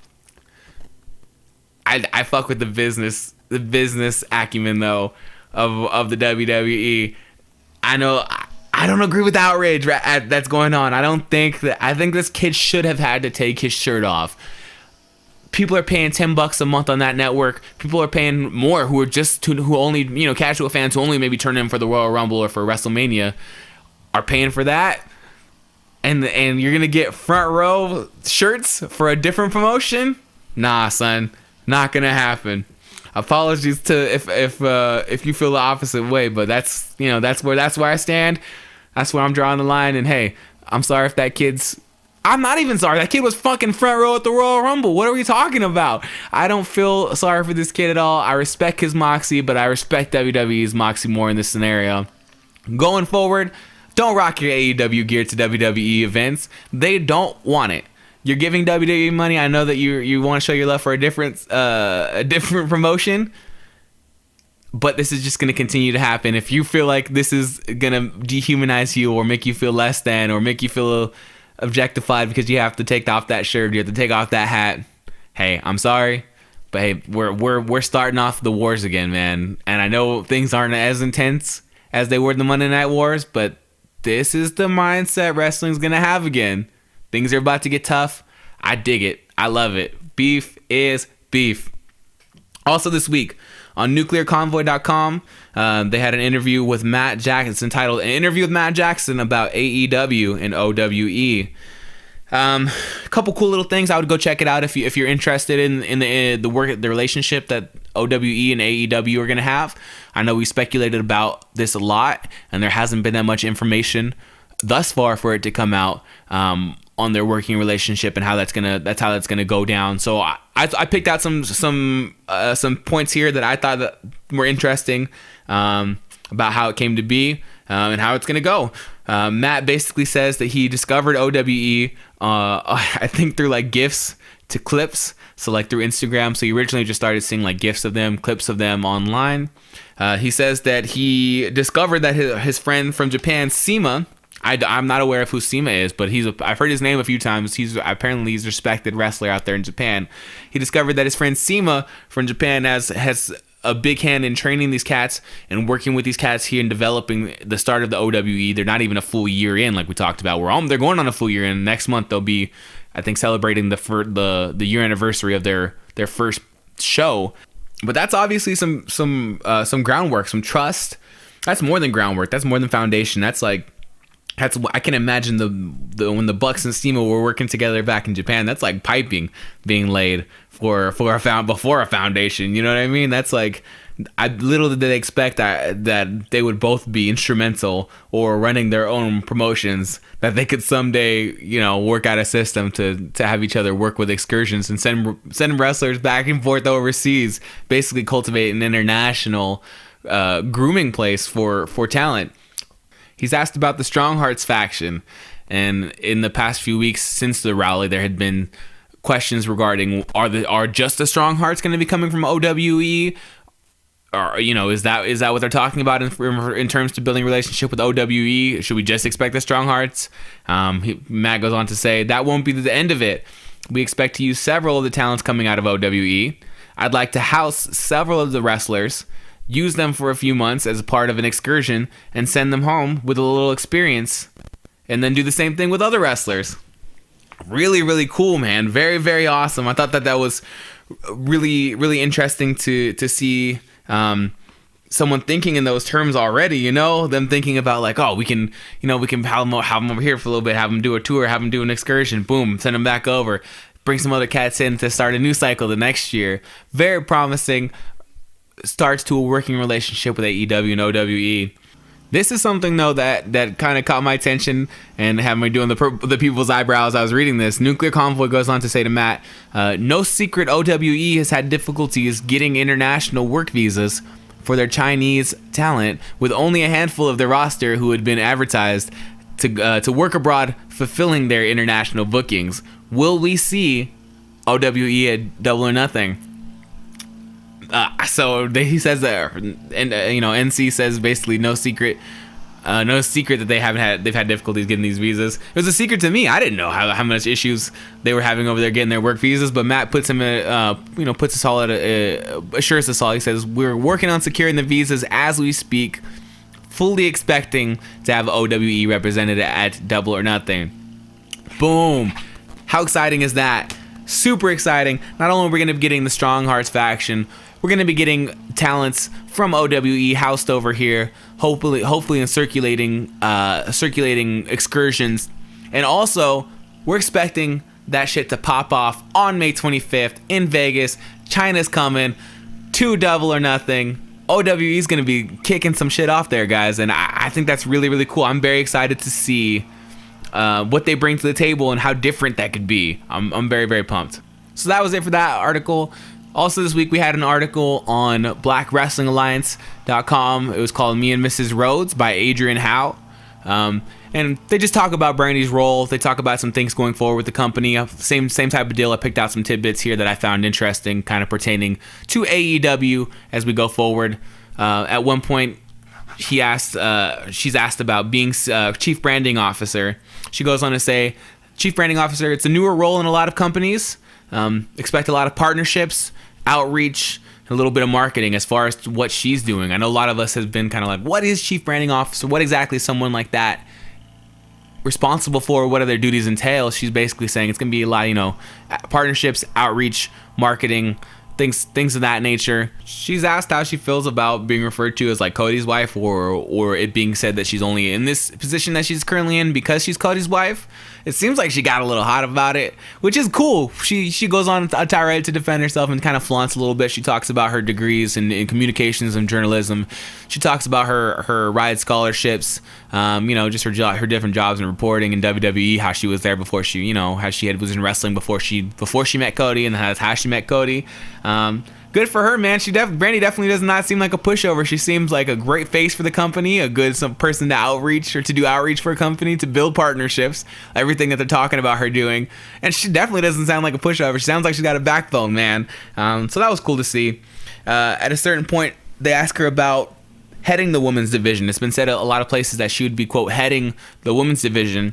I fuck with the business acumen though of the WWE. I know I don't agree with the outrage that's going on. I think this kid should have had to take his shirt off. People are paying $10 a month on that network. People are paying more who only casual fans who only maybe turn in for the Royal Rumble or for WrestleMania are paying for that. And you're gonna get front row shirts for a different promotion? Nah, son, not gonna happen. Apologies to if you feel the opposite way, but that's where I stand. That's where I'm drawing the line. And hey, I'm sorry if that kid's. I'm not even sorry. That kid was fucking front row at the Royal Rumble. What are we talking about? I don't feel sorry for this kid at all. I respect his moxie, but I respect WWE's moxie more in this scenario. Going forward, don't rock your AEW gear to WWE events. They don't want it. You're giving WWE money. I know that you want to show your love for a different promotion, but this is just going to continue to happen. If you feel like this is going to dehumanize you or make you feel less than or make you feel objectified because you have to take off that shirt, you have to take off that hat, hey, I'm sorry, but hey, we're starting off the wars again, man. And I know things aren't as intense as they were in the Monday Night Wars, but this is the mindset wrestling's gonna have again. Things are about to get tough. I dig it. I love it. Beef is beef. Also this week on nuclearconvoy.com, they had an interview with Matt Jackson. It's entitled "An Interview with Matt Jackson About AEW and OWE." A couple cool little things. I would go check it out if you're interested in the work, the relationship that OWE and AEW are gonna have. I know we speculated about this a lot, and there hasn't been that much information thus far for it to come out on their working relationship and how that's gonna go down. So I picked out some points here that I thought that were interesting about how it came to be and how it's gonna go. Matt basically says that he discovered OWE I think through like GIFs to clips, so like through Instagram. So he originally just started seeing like GIFs of them, clips of them online. He says that he discovered that his friend from Japan, Sima, I'm not aware of who Sima is, but I've heard his name a few times. He's a respected wrestler out there in Japan. He discovered that his friend Sima from Japan has a big hand in training these cats and working with these cats here and developing the start of the OWE. They're not even a full year in, like we talked about. They're going on a full year in. Next month they'll be, I think, celebrating the year anniversary of their first show. But that's obviously some groundwork, some trust. That's more than groundwork. That's more than foundation. I can imagine when the Bucks and Steamo were working together back in Japan. That's like piping being laid before a foundation. You know what I mean? That's like, little did they expect that they would both be instrumental or running their own promotions, that they could someday work out a system to have each other work with excursions and send wrestlers back and forth overseas, basically cultivate an international grooming place for talent. He's asked about the Strong Hearts faction, and in the past few weeks since the rally, there had been questions regarding are just the Strong Hearts going to be coming from OWE, or is that what they're talking about in terms to building a relationship with OWE? Should we just expect the strong hearts? Matt goes on to say that won't be the end of it. We expect to use several of the talents coming out of OWE. I'd like to house several of the wrestlers, use them for a few months as a part of an excursion, and send them home with a little experience, and then do the same thing with other wrestlers. Really, really cool, man. Very, very awesome. I thought that was really, really interesting to see someone thinking in those terms already, them thinking about like, oh, we can have them over here for a little bit, have them do a tour, have them do an excursion, boom, send them back over, bring some other cats in to start a new cycle the next year. Very promising starts to a working relationship with AEW and OWE. This is something, though, that kind of caught my attention and had me doing the people's eyebrows. I was reading this. Nuclear Convoy goes on to say to Matt, no secret OWE has had difficulties getting international work visas for their Chinese talent, with only a handful of their roster who had been advertised to work abroad fulfilling their international bookings. Will we see OWE at Double or Nothing? So he says that, and NC says basically no secret that they've had difficulties getting these visas. It was a secret to me. I didn't know how much issues they were having over there getting their work visas. But Matt puts him puts us all assures us all. He says we're working on securing the visas as we speak, fully expecting to have OWE represented at Double or Nothing. Boom! How exciting is that? Super exciting. Not only are we going to be getting the Strong Hearts faction, we're going to be getting talents from OWE housed over here, hopefully in circulating excursions. And also, we're expecting that shit to pop off on May 25th in Vegas. China's coming to Double or Nothing. OWE is going to be kicking some shit off there, guys. And I think that's really, really cool. I'm very excited to see what they bring to the table and how different that could be. I'm very, very pumped. So that was it for that article. Also this week we had an article on BlackWrestlingAlliance.com. It was called Me and Mrs. Rhodes by Adrian Howe. And they just talk about Brandi's role. They talk about some things going forward with the company. Same type of deal. I picked out some tidbits here that I found interesting, kind of pertaining to AEW as we go forward. At one point, she's asked about being chief branding officer. She goes on to say, chief branding officer, it's a newer role in a lot of companies. Expect a lot of partnerships, outreach, and a little bit of marketing as far as what she's doing. I know a lot of us have been kind of like, what is chief branding officer? What exactly is someone like that responsible for? What do their duties entail? She's basically saying it's going to be a lot, partnerships, outreach, marketing, things of that nature. She's asked how she feels about being referred to as like Cody's wife, or it being said that she's only in this position that she's currently in because she's Cody's wife. It seems like she got a little hot about it, which is cool. She goes on a tirade to defend herself and kind of flaunts a little bit. She talks about her degrees in communications and journalism. She talks about her ride scholarships, just her different jobs in reporting in WWE, how she was there before she, how she was in wrestling before she met Cody, and how she met Cody. Good for her, man. Brandi definitely does not seem like a pushover. She seems like a great face for the company, a good person to outreach or to do outreach for a company, to build partnerships, everything that they're talking about her doing. And she definitely doesn't sound like a pushover. She sounds like she's got a backbone, man. So that was cool to see. At a certain point, they ask her about heading the women's division. It's been said a lot of places that she would be, quote, heading the women's division,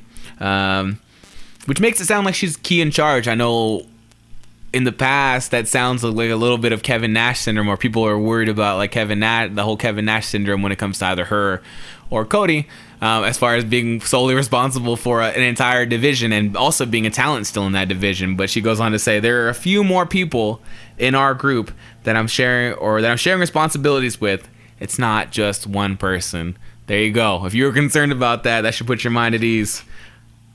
which makes it sound like she's key in charge. I know in the past, that sounds like a little bit of Kevin Nash syndrome, or people are worried about like the whole Kevin Nash syndrome when it comes to either her or Cody, as far as being solely responsible for an entire division and also being a talent still in that division. But she goes on to say, there are a few more people in our group that I'm sharing responsibilities with. It's not just one person. There you go. If you're concerned about that, that should put your mind at ease.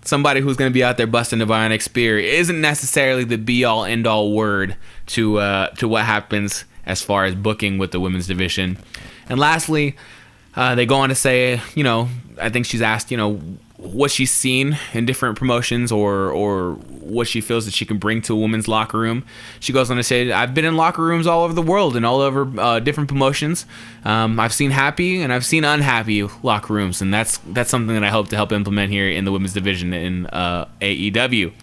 Somebody who's going to be out there busting the bionic spear isn't necessarily the be-all, end-all word to what happens as far as booking with the women's division. And lastly, they go on to say, I think she's asked, what she's seen in different promotions or what she feels that she can bring to a women's locker room. She goes on to say, I've been in locker rooms all over the world and all over different promotions. I've seen happy and I've seen unhappy locker rooms, and that's something that I hope to help implement here in the women's division in AEW.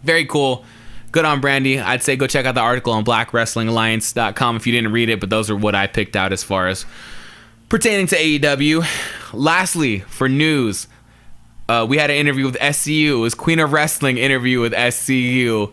Very cool. good on Brandi. I'd say go check out the article on blackwrestlingalliance.com if you didn't read it, but those are what I picked out as far as pertaining to AEW. Lastly, for news, we had an interview with SCU. It was Queen of Wrestling interview with SCU.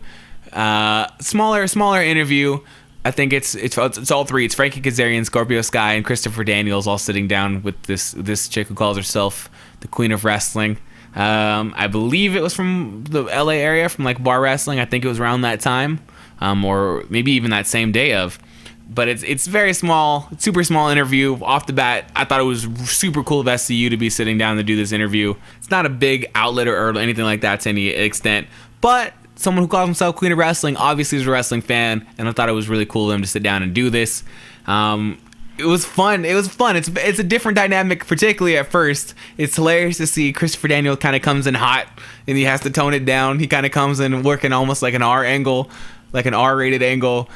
Smaller interview. I think it's all three. It's Frankie Kazarian, Scorpio Sky, and Christopher Daniels all sitting down with this chick who calls herself the Queen of Wrestling. I believe it was from the LA area, from like Bar Wrestling. I think it was around that time, or maybe even that same day of. But it's very small, super small interview. Off the bat, I thought it was super cool of SCU to be sitting down to do this interview. It's not a big outlet or anything like that to any extent, but someone who calls himself Queen of Wrestling obviously is a wrestling fan, and I thought it was really cool of them to sit down and do this. It was fun. It's a different dynamic, particularly at first. It's hilarious to see Christopher Daniels kind of comes in hot, and he has to tone it down. He kind of comes in working almost like an R angle, like an R-rated angle.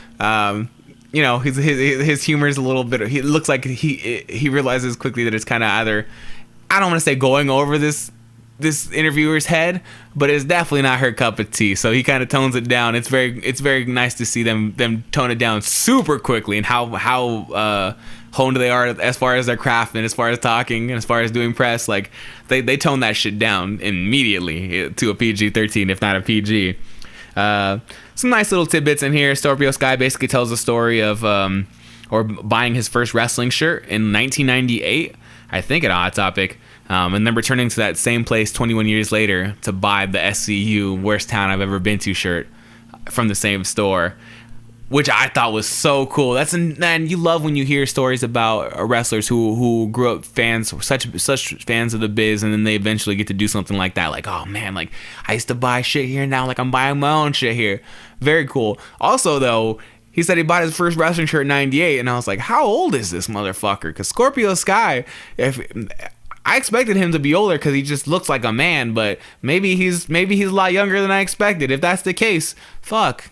His humor is a little bit. He looks like he realizes quickly that it's kind of either, I don't want to say going over this interviewer's head, but it's definitely not her cup of tea. So he kind of tones it down. It's very nice to see them tone it down super quickly, and how honed they are as far as their craft and as far as talking and as far as doing press. Like they tone that shit down immediately to a PG-13, if not a PG. Some nice little tidbits in here. Scorpio Sky basically tells the story of buying his first wrestling shirt in 1998, I think, at Hot Topic, and then returning to that same place 21 years later to buy the SCU Worst Town I've Ever Been To shirt from the same store, which I thought was so cool. Man, you love when you hear stories about wrestlers who grew up such fans of the biz, and then they eventually get to do something like that. Like, oh man, like I used to buy shit here, now like I'm buying my own shit here. Very cool. Also, though, he said he bought his first wrestling shirt in ~98, and I was like, how old is this motherfucker? Because Scorpio Sky, I expected him to be older because he just looks like a man, but maybe he's a lot younger than I expected. If that's the case, fuck.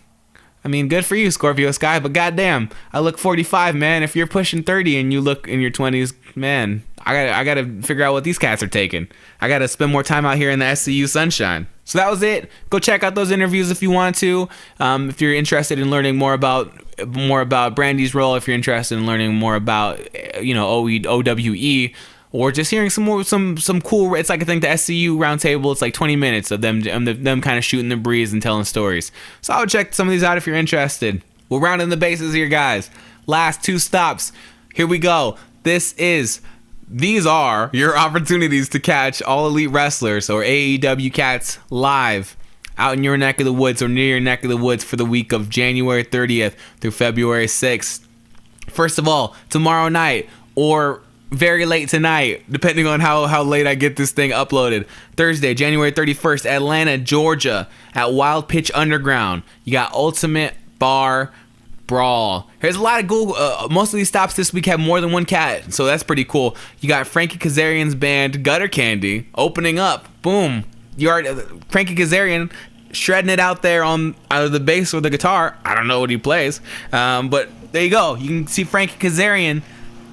I mean, good for you, Scorpio Sky, but goddamn, I look 45, man. If you're pushing 30 and you look in your 20s, man, I gotta figure out what these cats are taking. I gotta spend more time out here in the SCU sunshine. So that was it. Go check out those interviews if you want to. If you're interested in learning more about Brandi's role, if you're interested in learning more about OWE, or just hearing some cool. It's like, I think the SCU roundtable, it's like 20 minutes of them kind of shooting the breeze and telling stories. So I would check some of these out if you're interested. We're rounding the bases here, guys. Last two stops. Here we go. These are your opportunities to catch All Elite Wrestlers or AEW Cats live out in your neck of the woods or near your neck of the woods for the week of January 30th through February 6th. First of all, tomorrow night, or very late tonight, depending on how late I get this thing uploaded. Thursday, January 31st, Atlanta, Georgia, at Wild Pitch Underground. You got Ultimate Bar Brawl. There's a lot of cool. Most of these stops this week have more than one cat, so that's pretty cool. You got Frankie Kazarian's band Gutter Candy opening up. Boom. You are Frankie Kazarian shredding it out there on either the bass or the guitar. I don't know what he plays, but there you go. You can see Frankie Kazarian.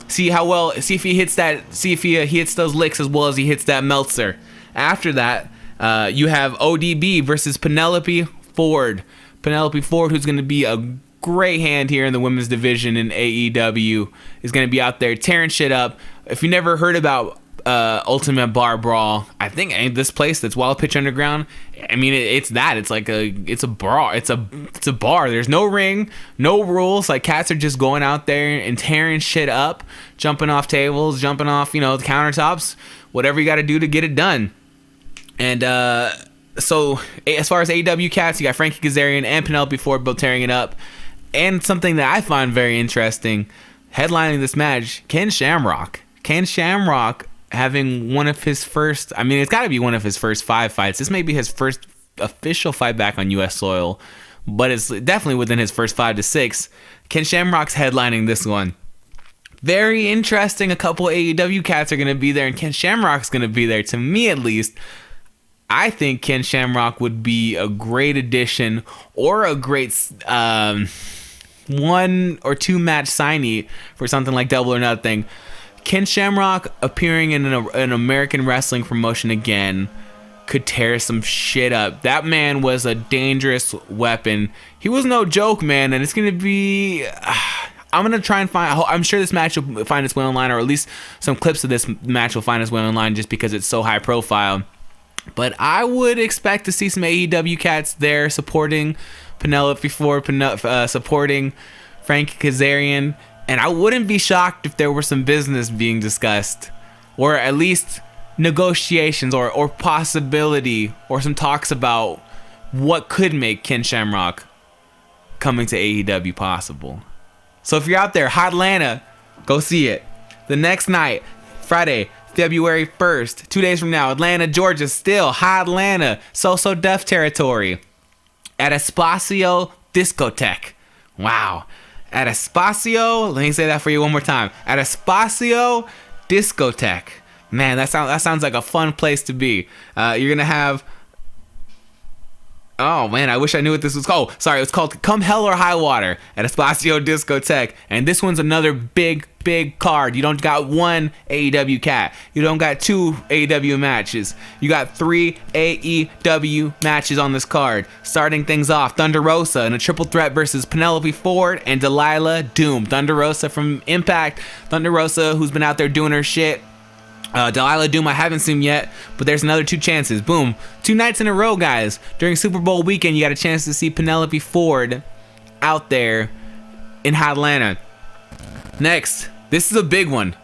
See if he hits that. See if he hits those licks as well as he hits that Meltzer. After that, you have ODB versus Penelope Ford. Penelope Ford, who's going to be a great hand here in the women's division in AEW, is going to be out there tearing shit up. If you never heard about Ultimate Bar Brawl, I think this place that's Wild Pitch Underground, I mean, it's a bar. It's a bar. There's no ring, no rules. Like, cats are just going out there and tearing shit up, jumping off tables, jumping off, the countertops, whatever you got to do to get it done. And so as far as AEW Cats, you got Frankie Kazarian and Penelope Ford both tearing it up. And something that I find very interesting, headlining this match, Ken Shamrock. Ken Shamrock having one of his first, I mean, it's got to be one of his first 5 fights. This may be his first official fight back on U.S. soil, but it's definitely within his first 5 to 6. Ken Shamrock's headlining this one. Very interesting. A couple AEW cats are going to be there, and Ken Shamrock's going to be there. To me, at least, I think Ken Shamrock would be a great addition or a great 1 or 2 match signee for something like Double or Nothing. Ken Shamrock appearing in an American wrestling promotion again could tear some shit up. That man was a dangerous weapon. He was no joke, man, and it's going to be... I'm going to try and find... I'm sure this match will find its way online, or at least some clips of this match will find its way online just because it's so high profile. But I would expect to see some AEW cats there supporting Penelope Ford, supporting Frankie Kazarian, and I wouldn't be shocked if there were some business being discussed, or at least negotiations or possibility or some talks about what could make Ken Shamrock coming to AEW possible. So if you're out there, Hot Atlanta, go see it. The next night, Friday, February 1st, 2 days from now, Atlanta, Georgia, still Hot Atlanta, So Def territory at Espacio Discotheque. Wow. At Espacio, let me say that for you one more time. At Espacio Discotheque. Man, that sounds like a fun place to be. You're going to have... Oh, man, I wish I knew what this was called. Sorry, it's called Come Hell or High Water at Espacio Discotheque. And this one's another big card. You don't got one AEW cat. You don't got two AEW matches. You got 3 AEW matches on this card. Starting things off, Thunder Rosa in a triple threat versus Penelope Ford and Delilah Doom. Thunder Rosa from Impact. Thunder Rosa, who's been out there doing her shit. Delilah Doom, I haven't seen yet, but there's another 2 chances. Boom. 2 nights in a row, guys. During Super Bowl weekend, you got a chance to see Penelope Ford out there in Hot Atlanta. Next, this is a big one.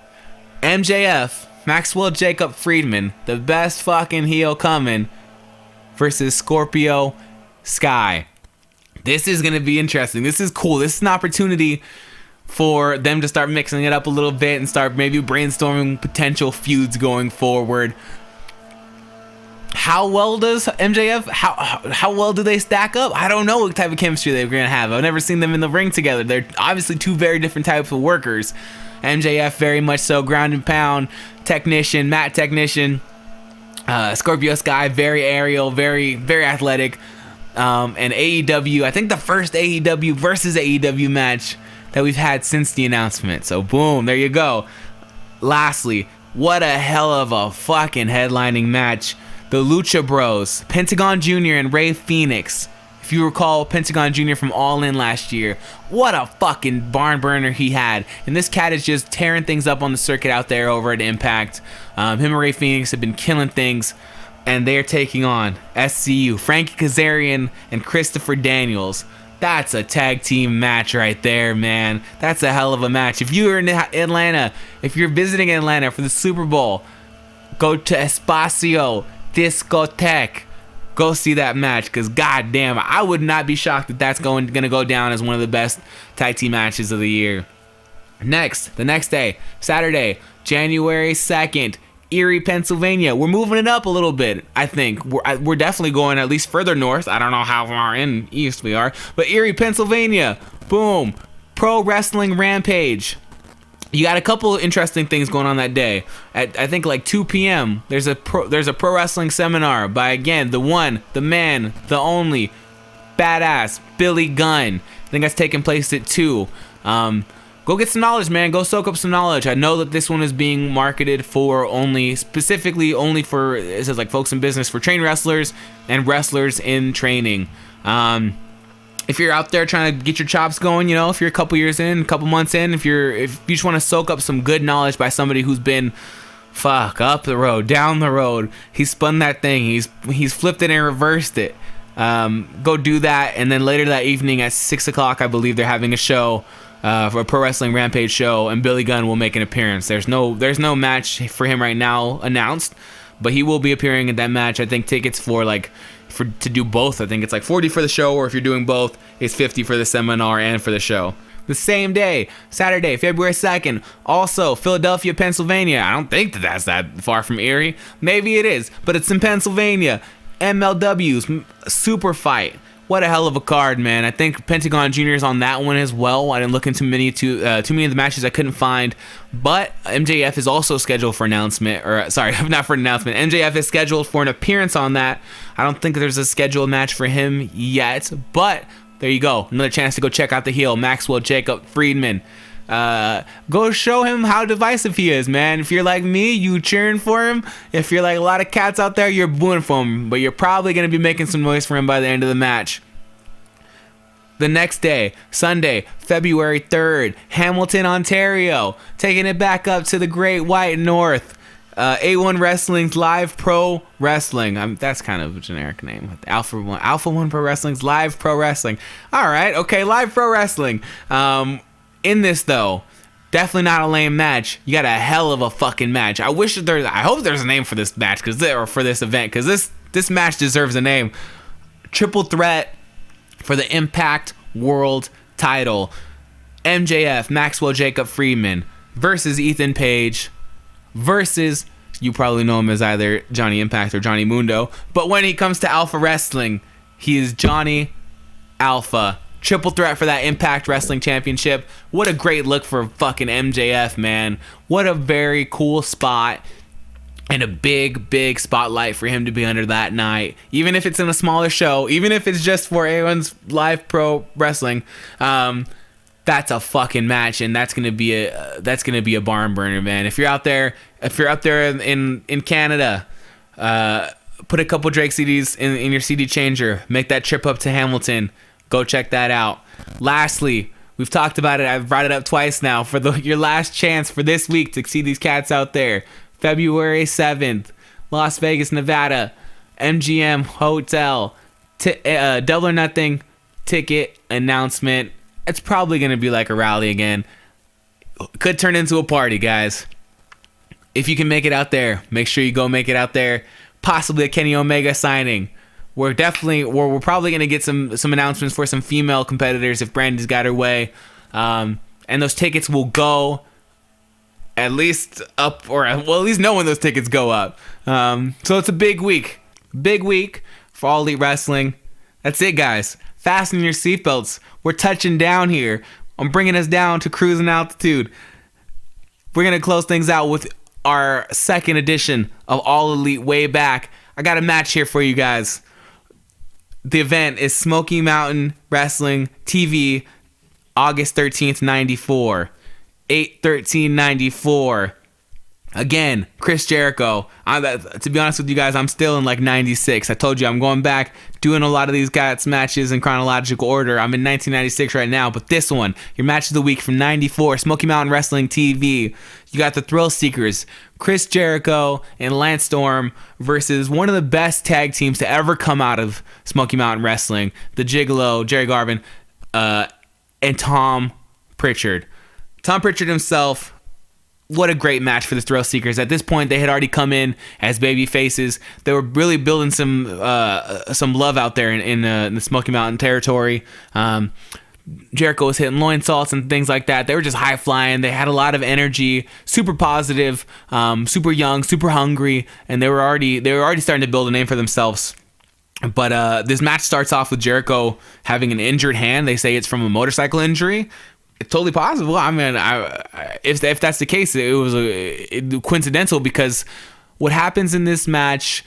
MJF, Maxwell Jacob Friedman, the best fucking heel coming, versus Scorpio Sky. This is going to be interesting. This is cool. This is an opportunity for them to start mixing it up a little bit and start maybe brainstorming potential feuds going forward. How well does MJF, how well do they stack up? I don't know what type of chemistry they're going to have. I've never seen them in the ring together. They're obviously 2 very different types of workers. MJF very much so ground and pound technician, mat technician. Scorpio Sky very aerial, very athletic. And AEW, I think the first AEW versus AEW match that we've had since the announcement. So boom, there you go. Lastly, what a hell of a fucking headlining match. The Lucha Bros, Pentagon Jr. and Rey Fenix. If you recall Pentagon Jr. from All In last year, what a fucking barn burner he had. And this cat is just tearing things up on the circuit out there over at Impact. Him and Rey Fenix have been killing things. And they're taking on SCU, Frankie Kazarian and Christopher Daniels. That's a tag team match right there, man. That's a hell of a match. If you're in Atlanta, if you're visiting Atlanta for the Super Bowl, go to Espacio Discotheque. Go see that match, because goddamn, I would not be shocked that that's going to go down as one of the best tag team matches of the year. Next, the next day, Saturday, January 2nd, Erie, Pennsylvania. We're moving it up a little bit, I think. We're definitely going at least further north. I don't know how far in east we are. But Erie, Pennsylvania. Boom. Pro Wrestling Rampage. You got a couple interesting things going on that day. At I think like 2 p.m. There's a pro wrestling seminar by, again, the one, the man, the only, badass Billy Gunn. I think that's taking place at 2. Go get some knowledge, man. Go soak up some knowledge. I know that this one is being marketed for specifically only for, it says like folks in business, for trained wrestlers and wrestlers in training. If you're out there trying to get your chops going, if you're a couple years in, a couple months in, if you just want to soak up some good knowledge by somebody who's been up the road, down the road, he's spun that thing, he's flipped it and reversed it. Go do that, and then later that evening at 6 o'clock, I believe they're having a show. For a Pro Wrestling Rampage show, and Billy Gunn will make an appearance. There's no match for him right now announced, but he will be appearing in that match. I think tickets to do both, I think it's like $40 for the show, or if you're doing both, it's $50 for the seminar and for the show. The same day, Saturday, February 2nd, also Philadelphia, Pennsylvania. I don't think that's that far from Erie. Maybe it is, but it's in Pennsylvania. MLW's Super Fight. What a hell of a card, man. I think Pentagon Jr. is on that one as well. I didn't look into too many of the matches I couldn't find. But MJF is also scheduled for announcement. Or, sorry, not for an announcement. MJF is scheduled for an appearance on that. I don't think there's a scheduled match for him yet. But there you go. Another chance to go check out the heel, Maxwell Jacob Friedman. Go show him how divisive he is, man. If you're like me, you cheering for him. If you're like a lot of cats out there, you're booing for him. But you're probably going to be making some noise for him by the end of the match. The next day, Sunday, February 3rd, Hamilton, Ontario, taking it back up to the Great White North. A1 Wrestling's Live Pro Wrestling. That's kind of a generic name. Alpha One Pro Wrestling's Live Pro Wrestling. All right, okay, Live Pro Wrestling. In this though, definitely not a lame match. You got a hell of a fucking match. I hope there's a name for this match or for this event, because this match deserves a name. Triple threat for the Impact World title. MJF, Maxwell Jacob Friedman versus Ethan Page versus, you probably know him as either Johnny Impact or Johnny Mundo, but when he comes to Alpha Wrestling, he is Johnny Alpha. Triple threat for that Impact Wrestling Championship. What a great look for fucking MJF, man. What a very cool spot. And a big spotlight for him to be under that night. Even if it's in a smaller show, even if it's just for A1's Live Pro Wrestling, that's a fucking match, and that's gonna be a barn burner, man. If you're out there in Canada, put a couple Drake CDs in your CD changer. Make that trip up to Hamilton. Go check that out. Lastly, we've talked about it. I've brought it up twice now. For your last chance for this week to see these cats out there. February 7th, Las Vegas, Nevada, MGM Hotel, Double or Nothing ticket announcement. It's probably going to be like a rally again. Could turn into a party, guys. If you can make it out there, make sure you go make it out there. Possibly a Kenny Omega signing. We're probably going to get some announcements for some female competitors if Brandi's got her way. And those tickets will go at least up, or at least know when those tickets go up. So it's a big week for All Elite Wrestling. That's it, guys. Fasten your seatbelts. We're touching down here. I'm bringing us down to cruising altitude. We're gonna close things out with our second edition of All Elite way back. I got a match here for you guys. The event is Smoky Mountain Wrestling TV, August 13th, 94. 8/13/94. Again, Chris Jericho. To be honest with you guys, I'm still in like 96. I told you I'm going back, doing a lot of these guys' matches in chronological order. I'm in 1996 right now, but this one, your match of the week from 94, Smoky Mountain Wrestling TV. You got the Thrill Seekers, Chris Jericho and Lance Storm versus one of the best tag teams to ever come out of Smoky Mountain Wrestling, the Gigolo, Jerry Garvin, and Tom Pritchard. Tom Pritchard himself, what a great match for the Thrill Seekers. At this point, they had already come in as baby faces. They were really building some love out there in the Smoky Mountain territory. Jericho was hitting loin salts and things like that. They were just high flying. They had a lot of energy, super positive, super young, super hungry, and they were already starting to build a name for themselves. But this match starts off with Jericho having an injured hand. They say it's from a motorcycle injury. It's totally possible. I mean, if that's the case, it was coincidental, because what happens in this match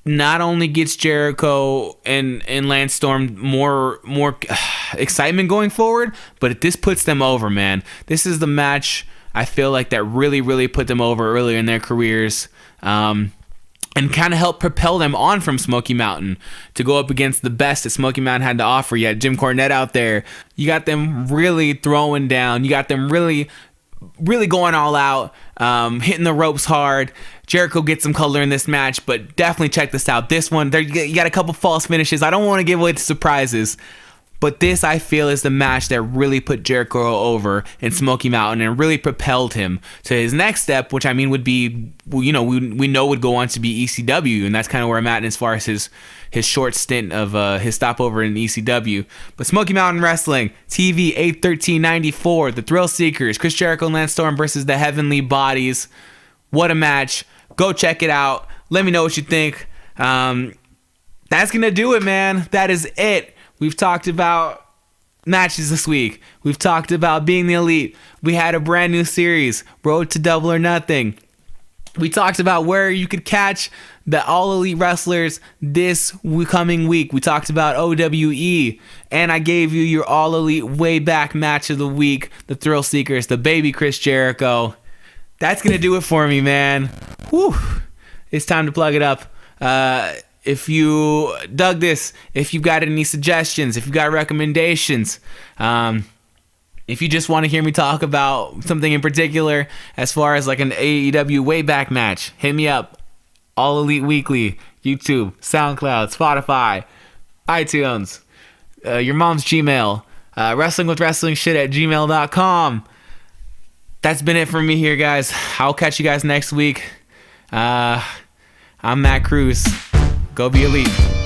not only gets Jericho and Lance Storm more excitement going forward, but this puts them over, man. This is the match I feel like that really put them over earlier in their careers. And kind of helped propel them on from Smoky Mountain to go up against the best that Smoky Mountain had to offer. You had Jim Cornette out there. You got them really throwing down. You got them really going all out, hitting the ropes hard. Jericho gets some color in this match, but definitely check this out. This one, you got a couple false finishes. I don't want to give away the surprises, but this, I feel, is the match that really put Jericho over in Smoky Mountain and really propelled him to his next step, which I mean would be, we know would go on to be ECW, and that's kind of where I'm at as far as his short stint of his stopover in ECW. But Smoky Mountain Wrestling TV, 8/13/94, the Thrill Seekers, Chris Jericho and Lance Storm versus the Heavenly Bodies. What a match! Go check it out. Let me know what you think. That's gonna do it, man. That is it. We've talked about matches this week. We've talked about being the elite. We had a brand new series, Road to Double or Nothing. We talked about where you could catch the All Elite wrestlers this coming week. We talked about OWE, and I gave you your All Elite way back match of the week, the Thrill Seekers, the baby Chris Jericho. That's going to do it for me, man. Whew. It's time to plug it up. If you dug this, if you've got any suggestions, if you've got recommendations, if you just want to hear me talk about something in particular as far as like an AEW way back match, hit me up. All Elite Weekly, YouTube, SoundCloud, Spotify, iTunes, your mom's Gmail, wrestlingwithwrestlingshit@gmail.com. That's been it for me here, guys. I'll catch you guys next week. I'm Matt Cruz. Go be elite.